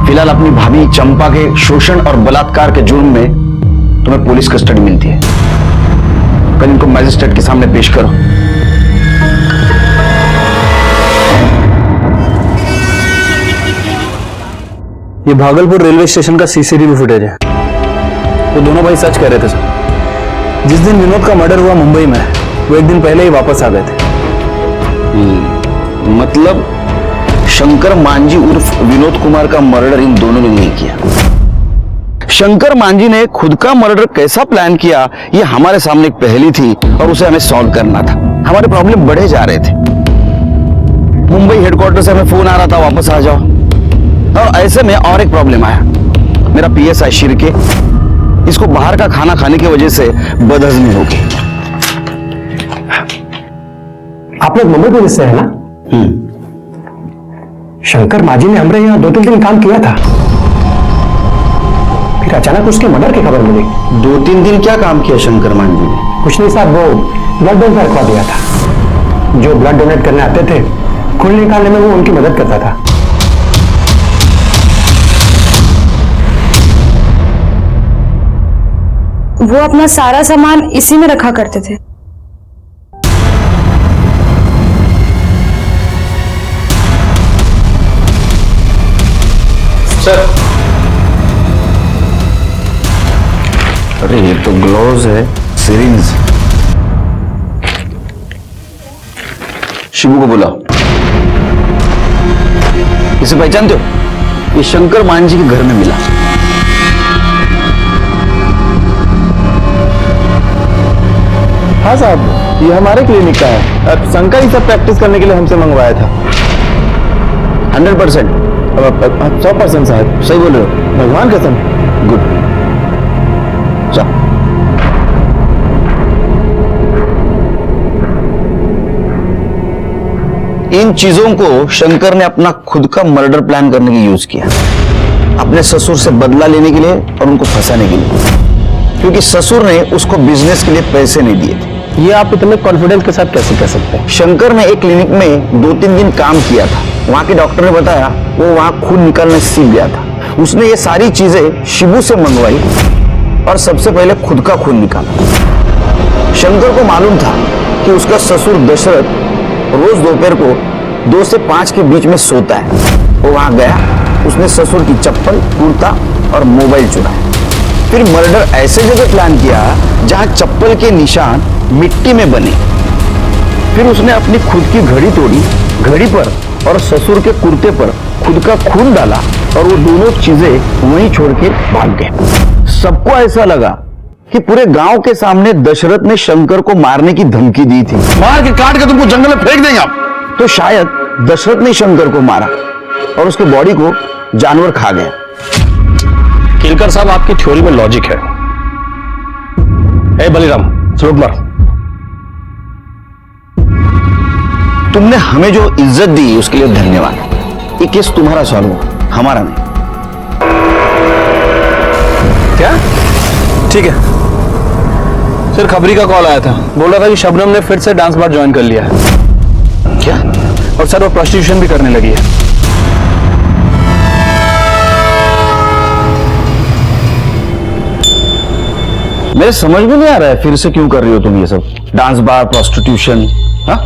फिलहाल अपनी भाभी चंपा के शोषण और बलात्कार के जुर्म में तुम्हें पुलिस कस्टडी मिलती है। कल इनको मैजिस्ट्रेट के सामने पेश करो। ये भागलपुर रेलवे स्टेशन का सीसीटीवी फुटेज है। वो दोनों भाई सच कह रहे थे सर। जिस दिन विनोद का मर्डर हुआ मुंबई में, वो एक दिन पहले ही वापस आ गए थे। मतलब शंकर मांझी उर्फ विनोद कुमार का मर्डर इन दोनों ने नहीं किया। शंकर मांझी ने खुद का मर्डर कैसा प्लान किया, ये हमारे सामने एक पहेली थी और उसे हमें सॉल्व करना था। हमारे प्रॉब्लम बढ़े जा रहे थे। मुंबई हेडक्वार्टर से हमें फोन आ रहा था वापस आ जाओ, और ऐसे में और एक प्रॉब्लम आया। मेरा पीएसआई शिर्के, इसको बाहर का खाना खाने की वजह से बदहजमी हो गई। आप लोग मुंबई पुलिस से है ना? शंकर मांझी ने हमारे यहाँ 2-3 दिन काम किया था, फिर अचानक उसके मर्डर की खबर मिली। 2-3 दिन क्या काम किया शंकर मांझी ने? कुछ नहीं साहब, वो ब्लड डोनेट रखवा दिया था। जो ब्लड डोनेट करने आते थे, खून निकालने में वो उनकी मदद करता था। वो अपना सारा सामान इसी में रखा करते थे। सर, अरे ये तो ग्लोव्स है, सिरिंज। शिबू को बुलाओ। इसे पहचानते हो? ये शंकर मांझी के घर में मिला। हाँ साहब, ये हमारे क्लिनिक का है। अब शंकर ही सब प्रैक्टिस करने के लिए हमसे मंगवाया था। 100%? 100% साहब, सही बोल रहे हो? भगवान कसम। गुड। चल। इन चीजों को शंकर ने अपना खुद का मर्डर प्लान करने के लिए यूज किया, अपने ससुर से बदला लेने के लिए और उनको फंसाने के लिए, क्योंकि ससुर ने उसको बिजनेस के लिए पैसे नहीं दिए थे। ये आप इतने कॉन्फिडेंस के साथ कैसे कह सकते हैं? शंकर ने एक क्लिनिक में 2-3 दिन काम किया था। वहां के डॉक्टर ने बताया वो वहां खून निकालना सीख गया था। उसने ये सारी चीजें शिबू से मंगवाई और सबसे पहले खुद का खून निकाला। शंकर को मालूम था कि उसका ससुर दशरथ रोज दोपहर को 2 से 5 के बीच में सोता है। वो वहां गया, उसने ससुर की चप्पल, कुर्ता और मोबाइल चुराया। फिर मर्डर ऐसे जगह प्लान किया जहां चप्पल के निशान मिट्टी में बने। फिर उसने अपनी खुद की घड़ी तोड़ी, घड़ी पर और ससुर के कुर्ते पर खुद का खून डाला और वो दोनों चीजें वहीं छोड़ के भाग गए। सबको ऐसा लगा कि पूरे गांव के सामने दशरथ ने शंकर को मारने की धमकी दी थी। मार के काट के तुमको जंगल में फेंक देंगे आप। तो शायद दशरथ ने शंकर को मारा और उसके बॉडी को जानवर खा गया। केलकर साहब, आपकी थ्योरी में लॉजिक है। ए बलिराम, स्लोक मार। तुमने हमें जो इज्जत दी उसके लिए धन्यवाद। ये केस तुम्हारा सॉल्व हुआ, हमारा नहीं। क्या? ठीक है सर, खबरी का कॉल आया था, बोल रहा था कि शबनम ने फिर से डांस बार ज्वाइन कर लिया है। क्या? और सर वो प्रोस्टिट्यूशन भी करने लगी है। मेरे समझ में नहीं आ रहा है फिर से क्यों कर रही हो तुम ये सब, डांस बार, प्रोस्टिट्यूशन। हाँ,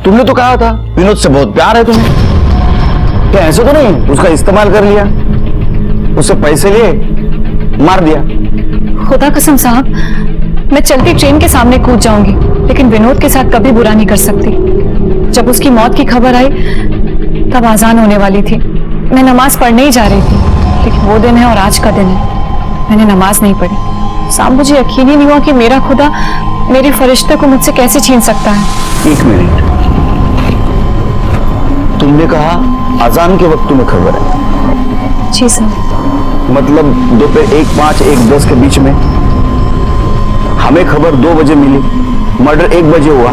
तुमने तो कहा था विनोद से बहुत प्यार है तुम्हें। क्या ऐसा तो नहीं उसका इस्तेमाल कर लिया, उससे पैसे लिए, मार दिया? खुदा कसम साहब, मैं चलती ट्रेन के सामने कूद जाऊंगी, लेकिन विनोद के साथ कभी बुरा नहीं कर सकती। जब उसकी मौत की खबर आई तब आजान होने वाली थी। मैं नमाज पढ़ने ही जा रही थी, लेकिन वो दिन है और आज का दिन है, मैंने नमाज नहीं पढ़ी। साहब, मुझे यकीन ही नहीं हुआ कि मेरा खुदा मेरे फरिश्ते को मुझसे कैसे छीन सकता है। 1 मिनट, तुमने कहा अजान के वक्त तुम्हें खबर है, जी सर। मतलब दोपहर 1:05 1:10 के बीच में हमें खबर 2 बजे मिली, मर्डर 1 बजे हुआ।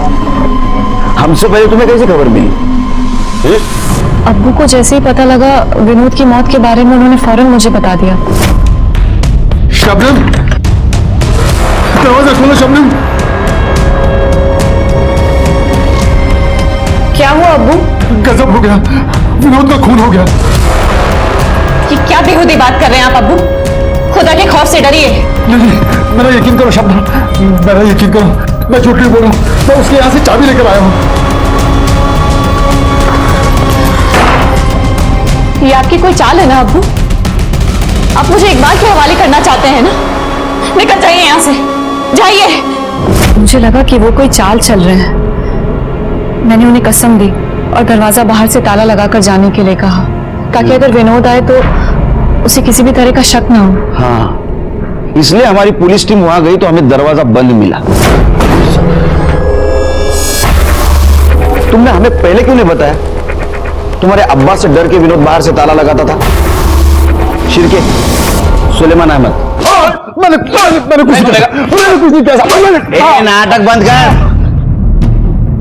हमसे पहले तुम्हें कैसे खबर मिली? अब्बू को जैसे ही पता लगा विनोद की मौत के बारे में, उन्होंने फौरन मुझे बता दिया। शबनम, दरवाजा खोलो शबनम। क्या हुआ अब्बू? गजब हो गया, विनोद का खून हो गया। ये क्या बेहूदी बात कर रहे हैं आप अब्बू? खुदा के खौफ से डरिए। नहीं, मेरा यकीन करो शबनम, मेरा यकीन करो, मैं झूठ नहीं बोल रहा हूं। मैं उसके यहां से चाबी लेकर आया हूं। ये आपकी कोई चाल है ना अब्बू? आप मुझे इकबाल के हवाले करना चाहते हैं ना? निकल जाइए यहाँ से, जाइए। मुझे लगा कि वो कोई चाल चल रहे हैं। मैंने उन्हें कसम दी और दरवाजा बाहर से ताला लगाकर जाने के लिए कहा, ताकि अगर विनोद आए तो उसे किसी भी तरह का शक ना हो। हाँ, इसलिए हमारी पुलिस टीम वहां गई तो हमें दरवाजा बंद मिला। तुमने हमें पहले क्यों नहीं बताया? तुम्हारे अब्बा से डर के विनोद बाहर से ताला लगाता था। शिरके, सुलेमान अहमद। मैंने कुछ नहीं किया। नाटक बंद कर,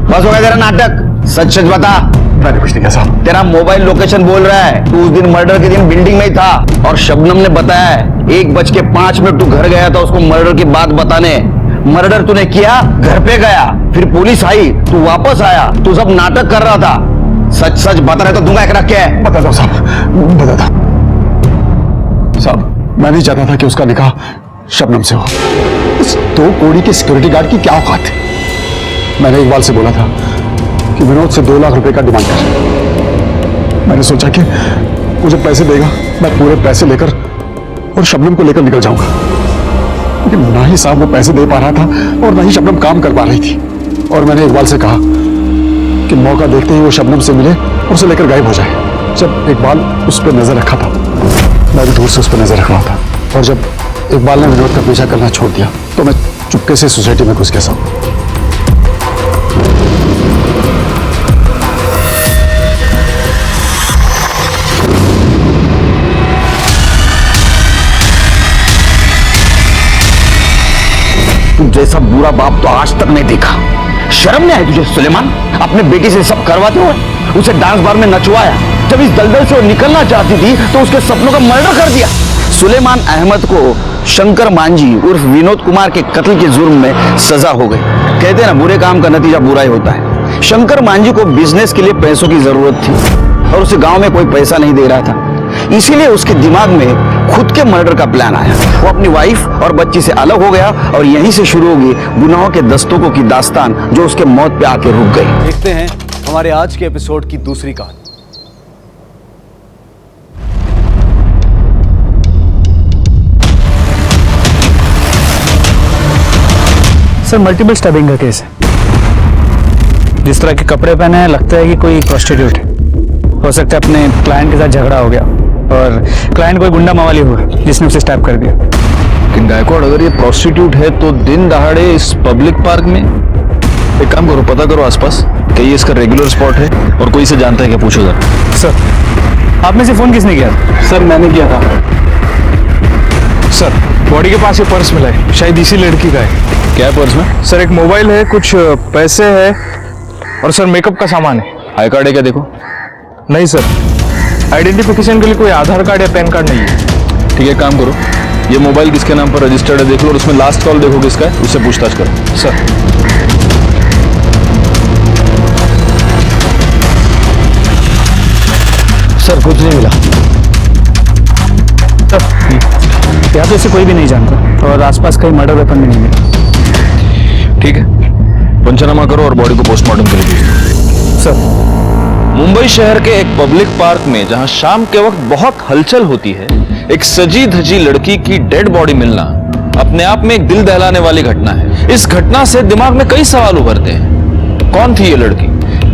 बस हो गया तेरा नाटक। सच सच बता। मैंने कुछ नहीं किया साहब। तेरा मोबाइल लोकेशन बोल रहा है तू उस दिन मर्डर के दिन बिल्डिंग में ही था, और शबनम ने बताया है 1:05 तू घर गया था उसको मर्डर की बात बताने। मर्डर तूने किया, घर पे गया, फिर पुलिस आई, तू वापस आया, तू सब नाटक कर रहा था। सच सच बता रहे तो दूंगा एक रख के। बता दो साहब, बता दो साहब। मैं नहीं चाहता था कि उसका निकाह शबनम से हो। इस 2 कौड़ी के सिक्योरिटी गार्ड की क्या औकात है? मैंने इकबाल से बोला था कि विनोद से 2 लाख रुपए का डिमांड कर। मैंने सोचा कि मुझे पैसे देगा, मैं पूरे पैसे लेकर और शबनम को लेकर निकल जाऊंगा। लेकिन ना ही साहब वो पैसे दे पा रहा था और ना ही शबनम काम कर पा रही थी। और मैंने इकबाल से कहा कि मौका देखते ही वो शबनम से मिले और उसे लेकर गायब हो जाए। जब इकबाल उस पर नजर रखा था, मैं भी दूर से उस पर नजर रख रहा था, और जब इकबाल ने विनोद का पीछा करना छोड़ दिया तो मैं चुपके से सोसाइटी में घुस गया साहब। तू जैसा बुरा बाप तो आज तक नहीं देखा। शर्म नहीं आई तुझे सुलेमान? अपने बेटी से सब करवाते हुए उसे डांस बार में नचवाया। जब इस दलदल से वो निकलना चाहती थी तो उसके सपनों का मर्डर कर दिया। सुलेमान अहमद को शंकर मांझी उर्फ विनोद कुमार के कत्ल के जुर्म में सजा हो गई। कहते हैं ना, बुरे काम का नतीजा बुरा ही होता है। शंकर मांझी को बिजनेस के लिए पैसों की जरूरत थी और उसे गांव में कोई पैसा नहीं दे रहा था, इसीलिए उसके दिमाग में खुद के मर्डर का प्लान आया। वो अपनी वाइफ और बच्ची से अलग हो गया और यहीं से शुरू होगी गुनाहों के दस्तकों की दास्तान, जो उसके मौत पे आके रुक गई। देखते हैं हमारे आज के एपिसोड की दूसरी कहानी। सर मल्टीपल स्टैबिंग का केस है। जिस तरह के कपड़े पहने हैं लगता है कि कोई प्रोस्टिट्यूट है। हो सकता है अपने क्लाइंट के साथ झगड़ा हो गया और क्लाइंट कोई गुंडा मवाली हुआ जिसने उसे स्टैब कर दिया। लेकिन गायकवाड़, अगर ये प्रोस्टिट्यूट है तो दिन दहाड़े इस पब्लिक पार्क में? एक काम करो, पता करो आसपास कि ये इसका रेगुलर स्पॉट है और कोई इसे जानता है क्या, पूछो जरा। सर आप में से फोन किसने किया? सर मैंने किया था। सर बॉडी के पास ये पर्स मिला है, शायद इसी लड़की का है। क्या है पर्स में? सर एक मोबाइल है, कुछ पैसे है और सर मेकअप का सामान है। आई कार्ड है क्या? देखो। नहीं सर, आइडेंटिफिकेशन के लिए कोई आधार कार्ड या पैन कार्ड नहीं है। ठीक है, काम करो, ये मोबाइल किसके नाम पर रजिस्टर्ड है देख लो और उसमें लास्ट कॉल देखो किसका है, उससे पूछताछ करो। सर सर कुछ नहीं मिला। यहाँ तो इसे कोई भी नहीं जानता और आसपास कहीं मर्डर वेपन भी नहीं मिला। ठीक है, पंचनामा करो और बॉडी को पोस्टमार्टम के लिए भेजो। सर मुंबई शहर के एक पब्लिक पार्क में जहां शाम के वक्त बहुत हलचल होती है, एक सजी धजी लड़की की डेड बॉडी मिलना अपने आप में एक दिल दहलाने वाली घटना है। इस घटना से दिमाग में कई सवाल उभरते हैं। कौन थी ये लड़की?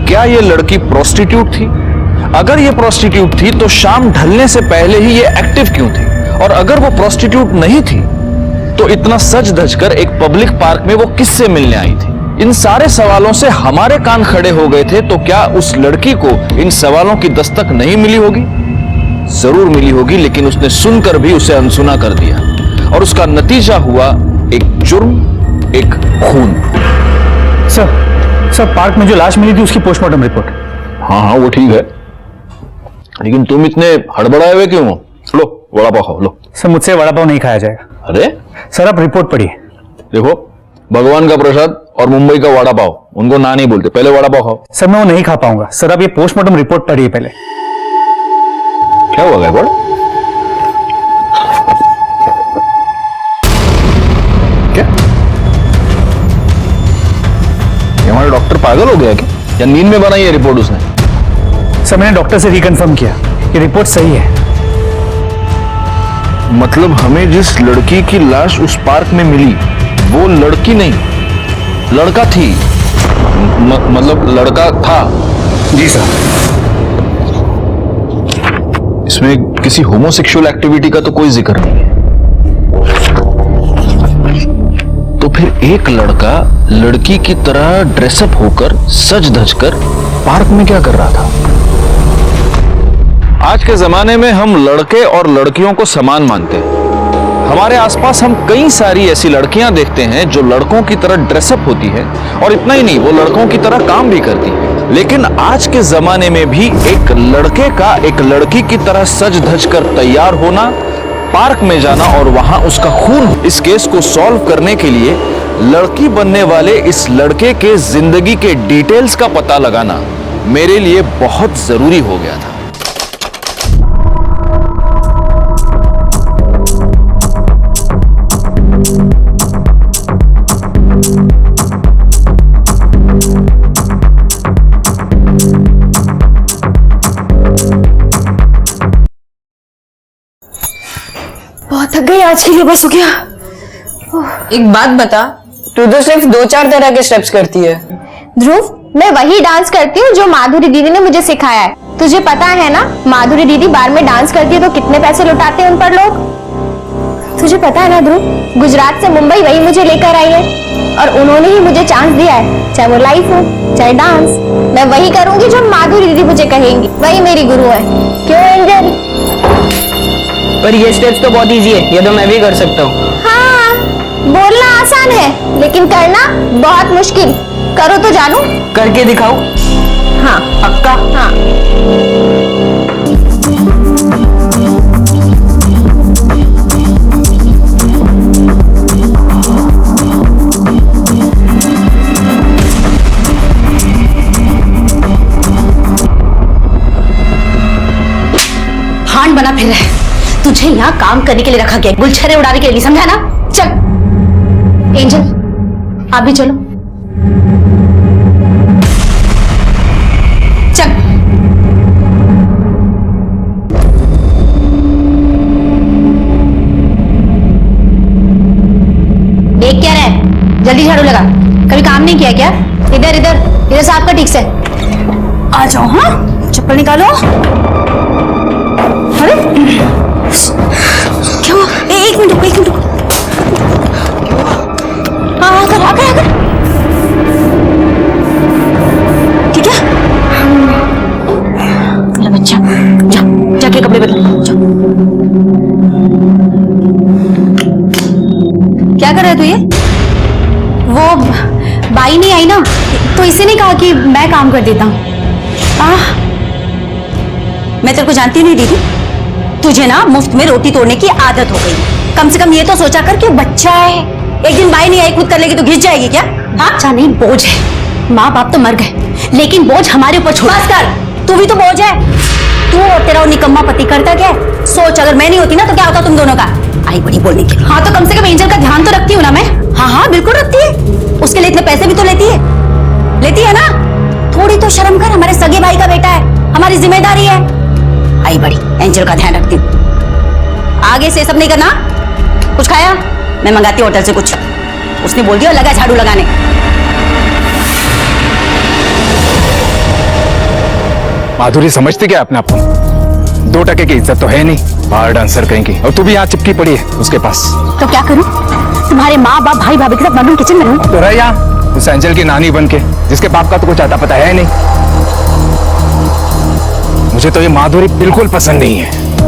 क्या ये लड़की प्रोस्टिट्यूट थी? अगर ये प्रोस्टिट्यूट थी तो शाम ढलने से पहले ही ये एक्टिव क्यों थी? और अगर वो प्रोस्टिट्यूट नहीं थी तो इतना सज धज कर एक पब्लिक पार्क में वो किससे मिलने आई थी? इन सारे सवालों से हमारे कान खड़े हो गए थे। तो क्या उस लड़की को इन सवालों की दस्तक नहीं मिली होगी? जरूर मिली होगी, लेकिन उसने सुनकर भी उसे अनसुना कर दिया और उसका नतीजा हुआ एक जुर्म, एक खून। सर पार्क में जो लाश मिली थी उसकी पोस्टमार्टम रिपोर्ट। हाँ हाँ वो ठीक है, लेकिन तुम इतने हड़बड़ाए हुए क्यों हो? लो वड़ा पाव खाओ, लो। सर मुझसे वड़ा पाव नहीं खाया जाएगा। अरे सर आप रिपोर्ट पढ़िए। देखो, भगवान का प्रसाद और मुंबई का वड़ा पाव, उनको ना नहीं बोलते, पहले वड़ा पाव खाओ। सर मैं वो नहीं खा पाऊंगा। सर आप ये पोस्टमार्टम रिपोर्ट पढ़िए पहले। क्या हुआ गड़बड़? क्या हमारा डॉक्टर पागल हो गया क्या, या नींद में बनाई है रिपोर्ट उसने? सर मैंने डॉक्टर से रिकन्फर्म किया, ये रिपोर्ट सही है। मतलब हमें जिस लड़की की लाश उस पार्क में मिली वो लड़की नहीं, लड़का थी। मतलब लड़का था। जी सर। इसमें किसी होमोसेक्सुअल एक्टिविटी का तो कोई जिक्र नहीं है। तो फिर एक लड़का लड़की की तरह ड्रेसअप होकर सज धज कर पार्क में क्या कर रहा था? आज के जमाने में हम लड़के और लड़कियों को समान मानते हैं। हमारे आसपास हम कई सारी ऐसी लड़कियां देखते हैं जो लड़कों की तरह ड्रेसअप होती है, और इतना ही नहीं, वो लड़कों की तरह काम भी करती है। लेकिन आज के जमाने में भी एक लड़के का एक लड़की की तरह सज धज कर तैयार होना, पार्क में जाना और वहां उसका खून, इस केस को सॉल्व करने के लिए लड़की बनने वाले इस लड़के के जिंदगी के डिटेल्स का पता लगाना मेरे लिए बहुत जरूरी हो गया था। बहुत थक गई आज के लिए, बस हो गया। एक बात बता, तू तो सिर्फ 2-4 तरह के स्टेप्स करती है। ध्रुव, मैं वही डांस करती हूँ जो माधुरी दीदी ने मुझे सिखाया है। तुझे पता है ना, माधुरी दीदी बार में डांस करती है तो कितने पैसे लुटाते हैं उन पर लोग। तुझे पता है ना ध्रुव, गुजरात से मुंबई वही मुझे लेकर आई है और उन्होंने ही मुझे चांस दिया है, चाहे वो लाइफ हो चाहे डांस। मैं वही करूंगी जो माधुरी दीदी मुझे कहेंगी, वही मेरी गुरु है। क्यों एंजल? पर ये स्टेप्स तो बहुत इजी है, ये तो मैं भी कर सकता हूँ। हाँ, बोलना आसान है लेकिन करना बहुत मुश्किल। करो तो जानू। करके दिखाओ। हाँ पक्का? हाँ। हांड बना फिर रहा है। तुझे यहाँ काम करने के लिए रखा गया, गुलछरे उड़ाने के लिए, समझा ना? चल एंजल, आप भी चलो। चल। देख क्या रहा है? जल्दी झाड़ू लगा। कभी काम नहीं किया क्या? इधर इधर इधर से आपका ठीक से आ जाओ। हाँ, चप्पल निकालो। अरे क्या हुआ? एक मिनट रुको, एक मिनट रुको। हाँ आकर आकर आकर। ठीक है? मेरा बच्चा, जा जाके कपड़े बदल। क्या कर रहा है तू? ये वो बाई नहीं आई ना, तो इसी ने कहा कि मैं काम कर देता हूँ। मैं तेरे को जानती नहीं दीदी, तुझे ना मुफ्त में रोटी तोड़ने की आदत हो गई। कम से कम ये तो सोचा कर कि बच्चा है, एक दिन बाई नहीं आई खुद कर लेगी तो घिस जाएगी क्या? हाँ अच्छा नहीं, बोझ है। माँ बाप तो मर गए लेकिन बोझ हमारे ऊपर छोड़। बस कर, तू भी तो बोझ है। तू और तेरा निकम्मा पति करता क्या है? सोच, अगर मैं नहीं होती ना तो क्या होता तुम दोनों का? आई बड़ी बोलने की। हाँ तो कम से कम एंजल का ध्यान तो रखती हूँ ना मैं। हाँ हाँ बिल्कुल रखती है, उसके लिए इतने पैसे भी तो लेती है ना? थोड़ी तो शर्म कर, हमारे सगे भाई का बेटा है, हमारी जिम्मेदारी है। आई बड़ी एंजल का ध्यान रखती हूँ। आगे से सब नहीं करना। कुछ खाया? मैं मंगाती हूँ होटल से कुछ। उसने बोल दिया लगा झाड़ू लगाने। माधुरी समझती क्या अपने आप को? 2% की इज्जत तो है नहीं, बाहर डांसर कहेंगी, और तू भी यहाँ चिपकी पड़ी है उसके पास। तो क्या करूँ? तुम्हारे माँ बाप भाई भाभी के साथ मॉडर्न किचन में रहूं? तो रह यहाँ उस एंजल की नानी बन के, जिसके बाप का तो कुछ आता पता है नहीं। मुझे तो ये माधुरी बिल्कुल पसंद नहीं है।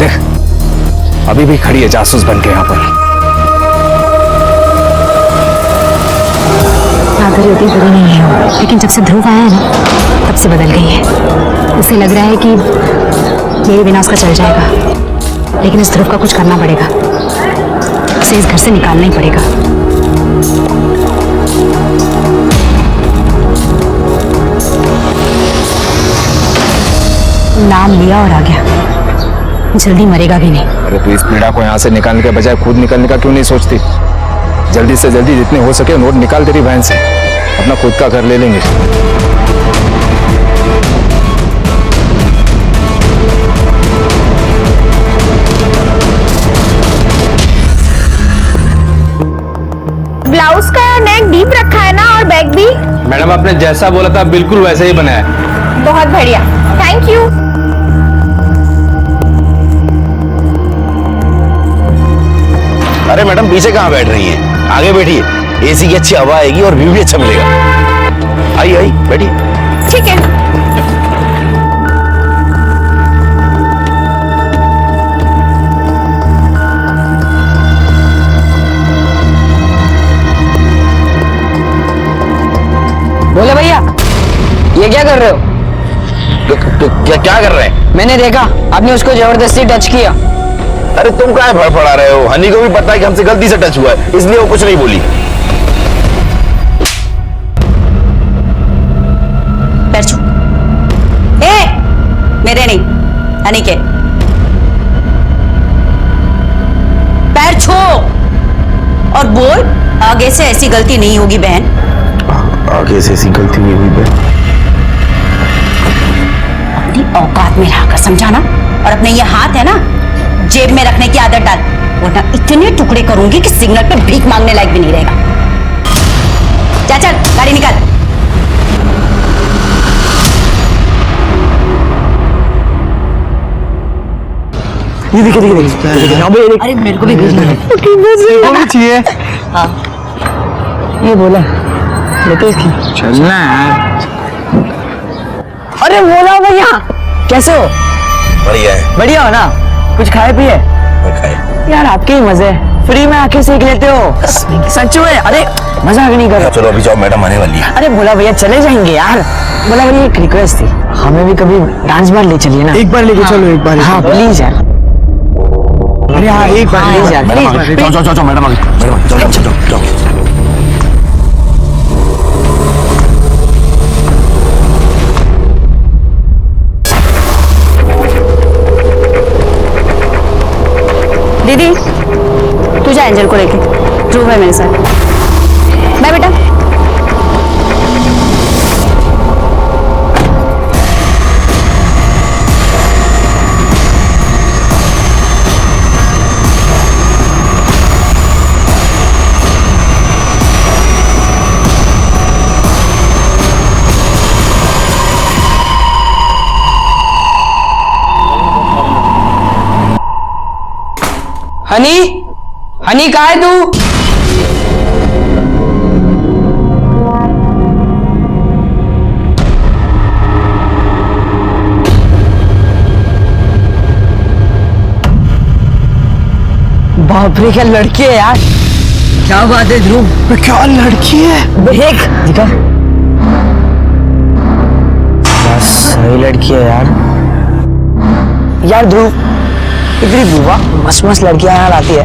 देख अभी भी खड़ी है जासूस बन के यहाँ पर। आदर होती बुरी नहीं है, लेकिन जब से ध्रुव आया है ना तब से बदल गई है। उसे लग रहा है कि मेरे बिना उसका चल जाएगा, लेकिन इस ध्रुव का कुछ करना पड़ेगा, उसे इस घर से निकालना ही पड़ेगा। नाम लिया और आ गया, जल्दी मरेगा भी नहीं। अरे तू इस पीड़ा को यहाँ से निकालने के बजाय खुद निकलने का क्यों नहीं सोचती? जल्दी से जल्दी जितने हो सके नोट निकाल तेरी बहन से, अपना खुद का घर ले लेंगे। ब्लाउज का नेक डीप रखा है ना, और बैग भी? मैडम आपने जैसा बोला था बिल्कुल वैसे ही बनाया है। बहुत बढ़िया, थैंक यू। अरे मैडम पीछे कहाँ बैठ रही हैं? आगे बैठिए, एसी की अच्छी हवा आएगी और व्यू भी अच्छा मिलेगा। आइए आइए बैठिए। ठीक है। बोले भैया, ये क्या कर रहे हो? क्या कर रहे हैं? मैंने देखा आपने उसको जबरदस्ती टच किया। अरे तुम काहे फड़फड़ा रहे हो? हनी को भी पता है कि हमसे गलती से टच हुआ है, इसलिए वो कुछ नहीं बोली। पैर छू। मेरे नहीं, हनी के। पैर छू और बोल, आगे से ऐसी गलती नहीं होगी बहन। आगे से ऐसी गलती नहीं हुई बहन। अपनी औकात में रहकर समझाना, और अपने ये हाथ है ना जेब में रखने की आदत डाल, वरना इतने टुकड़े करूंगी कि सिग्नल पे भीख मांगने लायक भी नहीं रहेगा। चल चल गाड़ी निकाल। ये देखिए देखिए देखिए, अरे मेरे को भी भेजना है। चाहिए। हाँ ये बोला लेते इसकी चलना यार। अरे बोला भैया, कैसे हो? बढ़िया है। बढ़िया हो ना? कुछ खाए पिए? यार आपके ही मजे, फ्री में आके सीख लेते हो। सच में? अरे मजाक नहीं कर रहा। चलो अभी जाओ, मैडम आने वाली है। अरे बोला भैया चले जाएंगे यार। बोला भैया एक रिक्वेस्ट थी, हमें भी कभी डांस बार ले चलिए ना। एक बार लेके चलो, एक बार। हाँ प्लीज यार। अरे हाँ एक बार प्लीज यार, प्लीज। जाओ मैडम आगे, मैडम जाओ। दीदी तू जा एंजल को लेके, ध्रुव है मेरे साथ। बाय बेटा। हनी, हनी कहाँ है तू? बाप रे क्या लड़की है यार। क्या बात है ध्रुव, क्या लड़की है। देख दिखा, सही लड़की है यार। यार ध्रुव, इतनी बुआ मस्त मस्त लड़कियां यहाँ आती है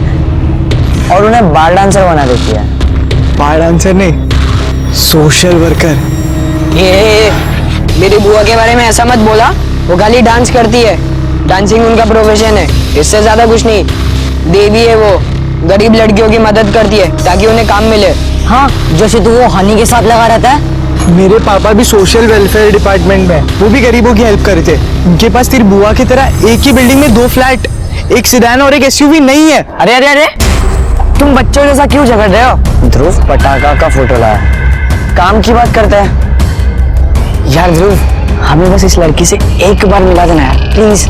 और उन्हें बार डांसर बना देती है। बार डांसर नहीं, सोशल वर्कर। ये मेरी बुआ के बारे में ऐसा मत बोला, वो खाली डांस करती है, डांसिंग उनका प्रोफेशन है, इससे ज्यादा कुछ नहीं। देवी है वो, गरीब लड़कियों की मदद करती है ताकि उन्हें काम मिले। हाँ जैसे तू वो हनी के साथ लगा रहता है। मेरे पापा भी सोशल वेलफेयर डिपार्टमेंट में, वो भी गरीबों की हेल्प करते। उनके पास तेरी बुआ की तरह एक ही बिल्डिंग में 2 फ्लैट, एक सिडान और एक एसयूवी नहीं है। अरे अरे अरे तुम बच्चों जैसा क्यों झगड़ रहे हो? ध्रुव पटाखा का फोटो लाया, काम की बात करता है। यार ध्रुव, हमें बस इस लड़की से एक बार मिला देना यार, प्लीज।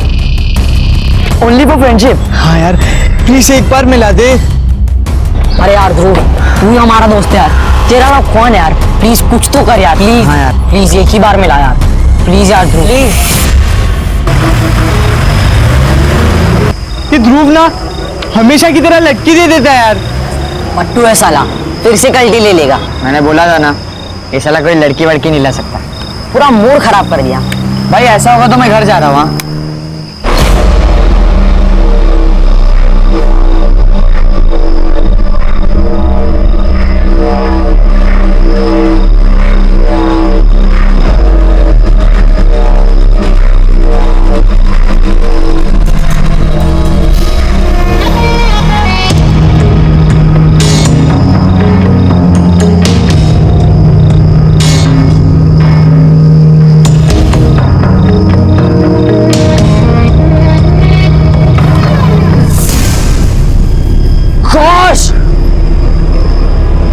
Only for friendship. हाँ यार प्लीज एक बार मिला दे। अरे यार ध्रुव, तू ही हमारा दोस्त है यार, तेरा नाम कौन है यार? प्लीज कुछ तो कर यार, प्लीज। हाँ यार प्लीज एक ही बार मिला यार, प्लीज यार ध्रुव, प्लीज। ध्रुव ना हमेशा की तरह लटकी दे देता है यार। पट्टू है साला, फिर से कल्टी ले लेगा। मैंने बोला था ना, ये साला कोई लड़की वड़की नहीं ला सकता। पूरा मूड खराब कर दिया। भाई ऐसा होगा तो मैं घर जा रहा हूँ। हाँ?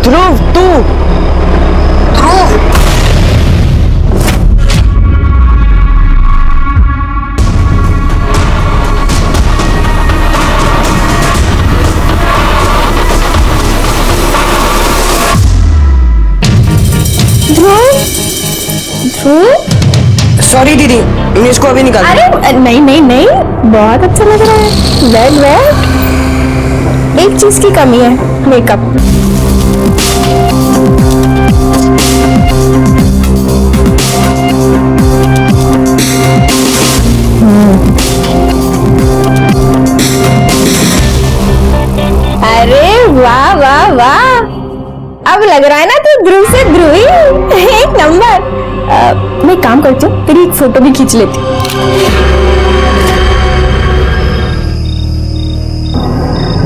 ध्रुव तू सॉरी दीदी, इंग्लिश को अभी निकाल। अरे नहीं नहीं नहीं, बहुत अच्छा लग रहा है। वेल वेल, एक चीज की कमी है, मेकअप। अरे वाह वाह वाह, अब लग रहा है ना तू ध्रुव से ध्रुवी। एक नंबर। मैं एक काम करती हूँ, तेरी एक फोटो भी खींच लेती हूँ।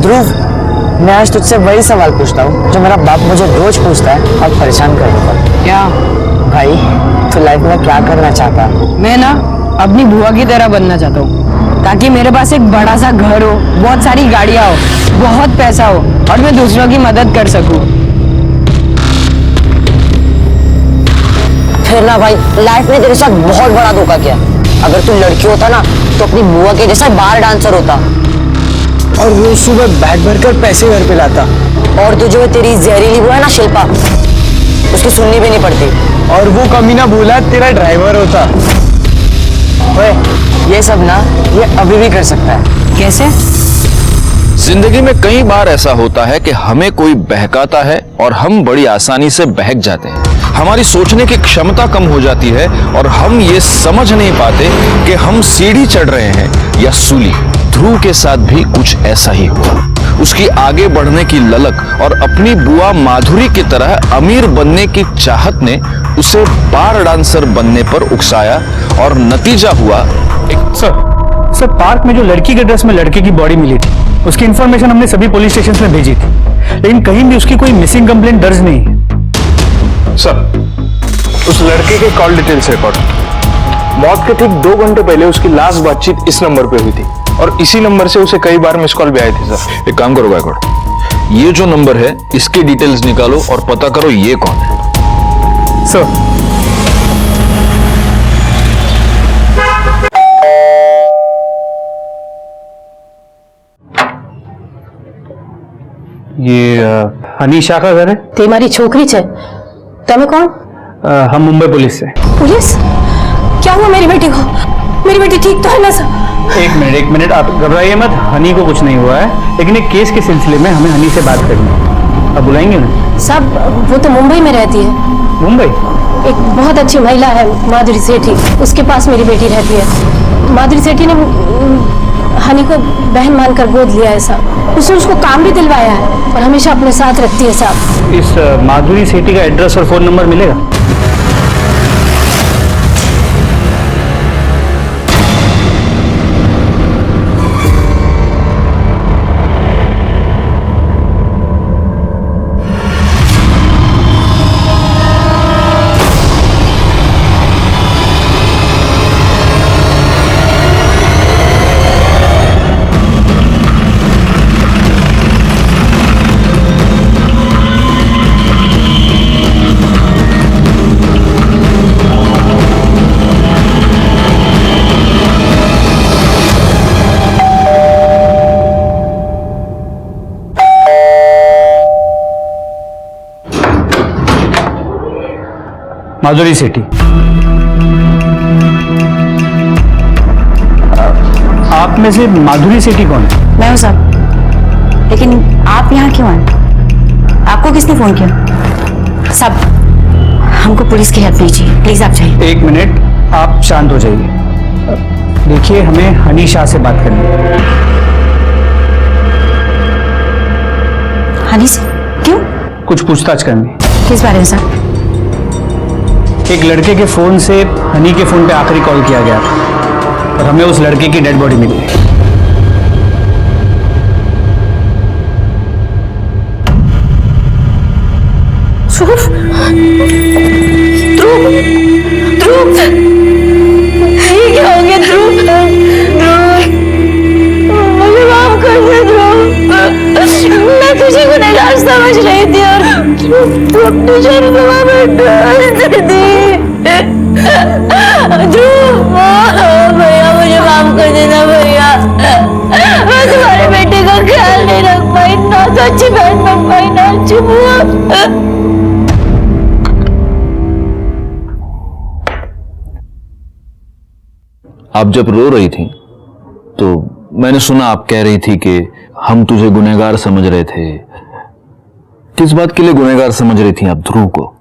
ध्रुव, मैं आज तुझसे वही सवाल पूछता हूँ जो मेरा बाप मुझे रोज पूछता है और परेशान कर देता है। क्या भाई, तू लाइफ में क्या करना चाहता है? मैं ना अपनी बुआ की तरह बनना चाहता हूँ, ताकि मेरे पास एक बड़ा सा घर हो, बहुत सारी गाड़ियाँ हो, बहुत पैसा हो और मैं दूसरों की मदद कर सकूँ। फिर ना भाई, लाइफ ने तेरे साथ बहुत बड़ा धोखा किया। अगर तू लड़की होता ना तो अपनी बुआ के जैसा बार डांसर होता और रोज सुबह बैग भरकर पैसे घर पे लाता। और तू जो तेरी जहरीली बुआ है ना शिल्पा, उसकी सुननी भी नहीं पड़ती। और वो कमीना भूला तेरा ड्राइवर होता। ओए, ये सब ना ये अभी भी कर सकता है। कैसे? जिंदगी में कई बार ऐसा होता है कि हमें कोई बहकाता है और हम बड़ी आसानी से बहक जाते हैं। हमारी सोचने की क्षमता कम हो जाती है और हम ये समझ नहीं पाते कि हम सीढ़ी चढ़ रहे हैं या सूली। ध्रुव के साथ भी कुछ ऐसा ही हुआ। उसकी आगे बढ़ने की ललक और अपनी बुआ माधुरी की तरह अमीर बनने की चाहत ने उसे बार डांसर बनने पर उकसाया और नतीजा हुआ एक। सर पार्क में जो लड़की के ड्रेस में लड़के की बॉडी मिली थी, उसकी इंफॉर्मेशन हमने सभी पुलिस स्टेशन में भेजी थी, लेकिन कहीं भी उसकी कोई मिसिंग कंप्लेंट दर्ज नहीं है। सर, उस लड़के के कॉल डिटेल्स रिकॉर्ड, मौत के ठीक 2 घंटे पहले उसकी लास्ट बातचीत इस नंबर पे हुई थी और इसी नंबर से उसे कई बार मिस कॉल भी आए थे। सर एक काम करो गायकवाड़, ये जो नंबर है इसकी डिटेल्स निकालो और पता करो ये कौन है। सर, ये हनीशा का घर है। ते मारी छोकरी छे, तमे कौन? हम मुंबई पुलिस से। पुलिस? क्या हुआ मेरी बेटी को? मेरी बेटी ठीक तो है ना सर? एक मिनट, आप घबराइए मत, हनी को कुछ नहीं हुआ है, लेकिन एक केस के सिलसिले में हमें हनी से बात करनी है। आप बुलाएंगे उन्हें? साहब, वो तो मुंबई में रहती है। मुंबई? एक बहुत अच्छी महिला है, माधुरी सेठी, उसके पास मेरी बेटी रहती है। माधुरी सेठी ने हनी को बहन मानकर गोद लिया है साहब। उसने उसको काम भी दिलवाया है और हमेशा अपने साथ रखती है साहब। इस माधुरी सेठी का एड्रेस और फोन नंबर मिलेगा? माधुरी सेठी, आप आप में से माधुरी सेठी कौन है? मैं हूँ साहब, लेकिन आप यहाँ क्यों आए? आपको किसने फोन किया? साहब, हमको पुलिस की हेल्प दीजिए प्लीज, आप जाइए। 1 मिनट, आप शांत हो जाइए। देखिए, हमें हनी शाह से बात करनी है। हनी से? क्यों? कुछ पूछताछ करनी। किस बारे में साहब? एक लड़के के फोन से हनी के फोन पे आखिरी कॉल किया गया था और हमें उस लड़के की डेड बॉडी मिली। ध्रुव, ये क्या हो गया ध्रुव? मुझे माफ कर दे ध्रुव, मैं तुझे गुनहगार समझ रही थी और तू अपने शर्मा में डाल दी। ध्रुव, भैया मुझे माफ कर देना भैया, मैं तुम्हारे बेटे का ख्याल नहीं रख पाई, ना तो अच्छी बहन बन पाई, ना अच्छी बुआ। आप जब रो रही थी तो मैंने सुना आप कह रही थी कि हम तुझे गुनहगार समझ रहे थे। किस बात के लिए गुनहगार समझ रही थी आप ध्रुव को?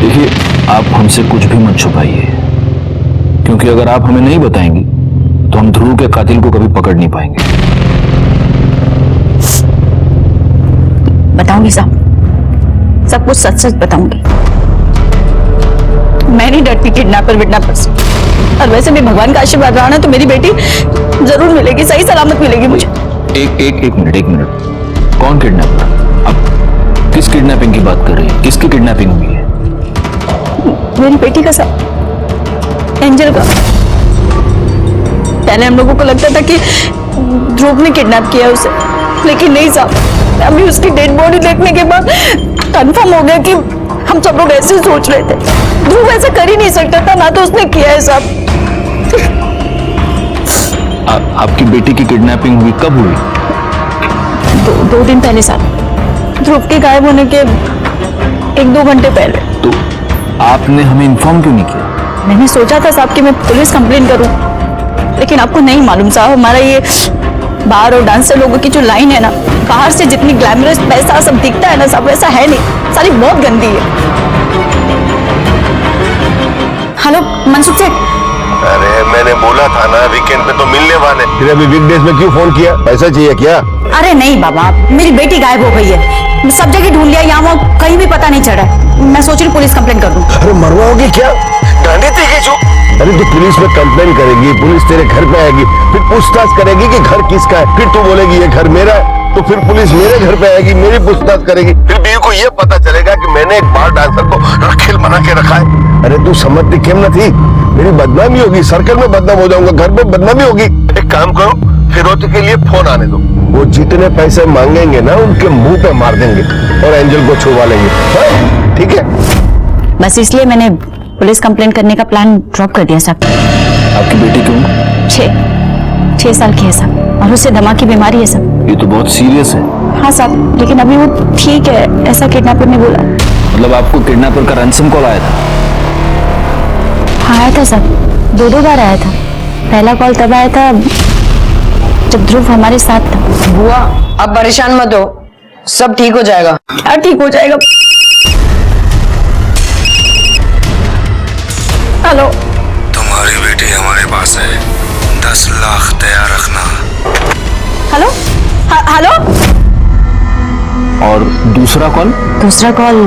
देखिए, आप हमसे कुछ भी मत छुपाइए, क्योंकि अगर आप हमें नहीं बताएंगी तो हम ध्रुव के कातिल को कभी पकड़ नहीं पाएंगे। बताऊंगी साहब, सब कुछ सच सच बताऊंगी। मैं नहीं डरती किडनैपर विडनैपर से, और वैसे भी भगवान का आशीर्वाद रहा ना तो मेरी बेटी जरूर मिलेगी, सही सलामत मिलेगी मुझे। एक मिनट, कौन किडनैपर? अब किस किडनैपिंग की बात कर रही है? किसकी किडनैपिंग हुई है? मेरी बेटी का साहब, एंजल का। पहले हम लोगों को लगता था कि ध्रुव ने किडनैप किया उसे, लेकिन नहीं साहब, अभी उसकी डेड बॉडी देखने के बाद कंफर्म हो गया कि हम सब लोग ऐसे सोच रहे थे। ध्रुव ऐसा कर ही नहीं सकता था, ना तो उसने किया है साहब। आपकी बेटी की किडनैपिंग हुई कब हुई? दो दिन पहले साहब, ध्रुव के गायब होने के 1-2 घंटे पहले। तो आपने हमें इन्फॉर्म क्यों नहीं किया? मैंने सोचा था साहब कि मैं पुलिस कंप्लेन करूं, लेकिन आपको नहीं मालूम साहब, हमारा ये बार और डांसर लोगों की जो लाइन है ना, बाहर से जितनी ग्लैमरस पैसा सब दिखता है ना साहब, वैसा है नहीं, सारी बहुत गंदी है। हेलो मनसुख सेठ। अरे मैंने बोला था ना वीकेंड पे तो मिलने वाले, फिर अभी वीकडेज में क्यों फोन किया? पैसा चाहिए क्या? अरे नहीं बाबा, मेरी बेटी गायब हो गई है, सब जगह ढूंढ लिया, यहाँ वहाँ कहीं भी पता नहीं चला। मैं सोच रही पुलिस कंप्लेन कर दूं। अरे मरवाओगी क्या? डांडी थी जो? अरे तू पुलिस में कंप्लेन करेगी, पुलिस तेरे घर पे आएगी, फिर पूछताछ करेगी कि घर किसका है, फिर तू बोलेगी ये घर मेरा है, तो फिर पुलिस मेरे घर पे आएगी, मेरी पूछताछ करेगी, फिर बीवी को ये पता चलेगा कि मैंने एक बार डांसर को रखेल बना के रखा है। अरे तू समझती क्यों न थी? मेरी बदनामी होगी, सर्कल में बदनाम हो जाऊंगा, घर में बदनामी होगी। एक काम करो, फिरोती के लिए फोन आने दो, वो जितने पैसे मांगेंगे ना उनके मुंह पे मार देंगे और एंजल को छुड़वा लेंगे, ठीक है? बस इसलिए मैंने पुलिस कंप्लेन करने का प्लान ड्रॉप कर दिया साहब। आपकी बेटी की उम्र? 6 साल की है साहब, और उससे दमा की बीमारी है साहब। ये तो बहुत सीरियस है। हाँ साहब, लेकिन अभी वो ठीक है, ऐसा किडनैपर ने बोला। मतलब आपको किडनैपर का रैंसम कॉल आया था? हाँ आया था साहब, 2 बार आया था। पहला कॉल तब आया था जब ध्रुव हमारे साथ था। बुआ अब परेशान मत हो, सब ठीक हो जाएगा। क्या ठीक हो जाएगा? हेलो, तुम्हारी बेटी हमारे पास है, 10 लाख तैयार रखना। Hello, hello. और दूसरा कॉल? दूसरा कॉल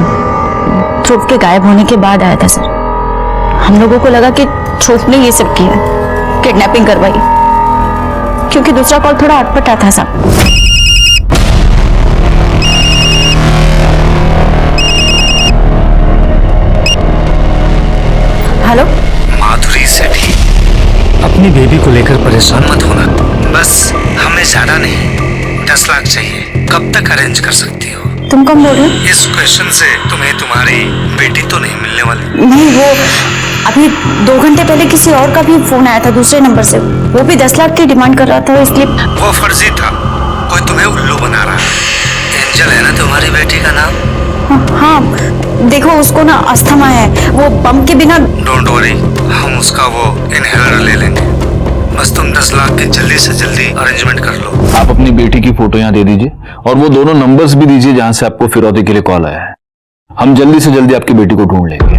ध्रुव के गायब होने के बाद आया था सर। हम लोगों को लगा कि ध्रुव ने ये सब किया, किडनैपिंग करवाई, क्योंकि दूसरा कॉल थोड़ा अटपटा था साहब। हेलो, माधुरी सेठी, अपनी बेबी को लेकर परेशान मत होना, बस हमें ज्यादा नहीं 10 लाख चाहिए। कब तक अरेंज कर सकती हो? तुम कब बोल रहे हो? इस क्वेश्चन से तुम्हें तुम्हारी बेटी तो नहीं मिलने वाली। नहीं, वो अभी 2 घंटे पहले किसी और का भी फोन आया था दूसरे नंबर से, वो भी 10 लाख की डिमांड कर रहा था, इसलिए। वो फर्जी था, कोई तुम्हें उल्लू बना रहा है। एंजल है ना तुम्हारी बेटी का नाम? हाँ, देखो उसको ना अस्थमा है, वो पंप के बिना। डोंट वरी, हम उसका वो इनहेलर ले लेंगे। बस तुम 10 लाख की जल्दी से जल्दी अरेंजमेंट कर लो। आप अपनी बेटी की फोटो यहाँ दे दीजिए और वो दोनों नंबर्स भी दीजिए जहां से आपको फिरौती के लिए कॉल आया है। हम जल्दी से जल्दी आपकी बेटी को ढूंढ लेंगे।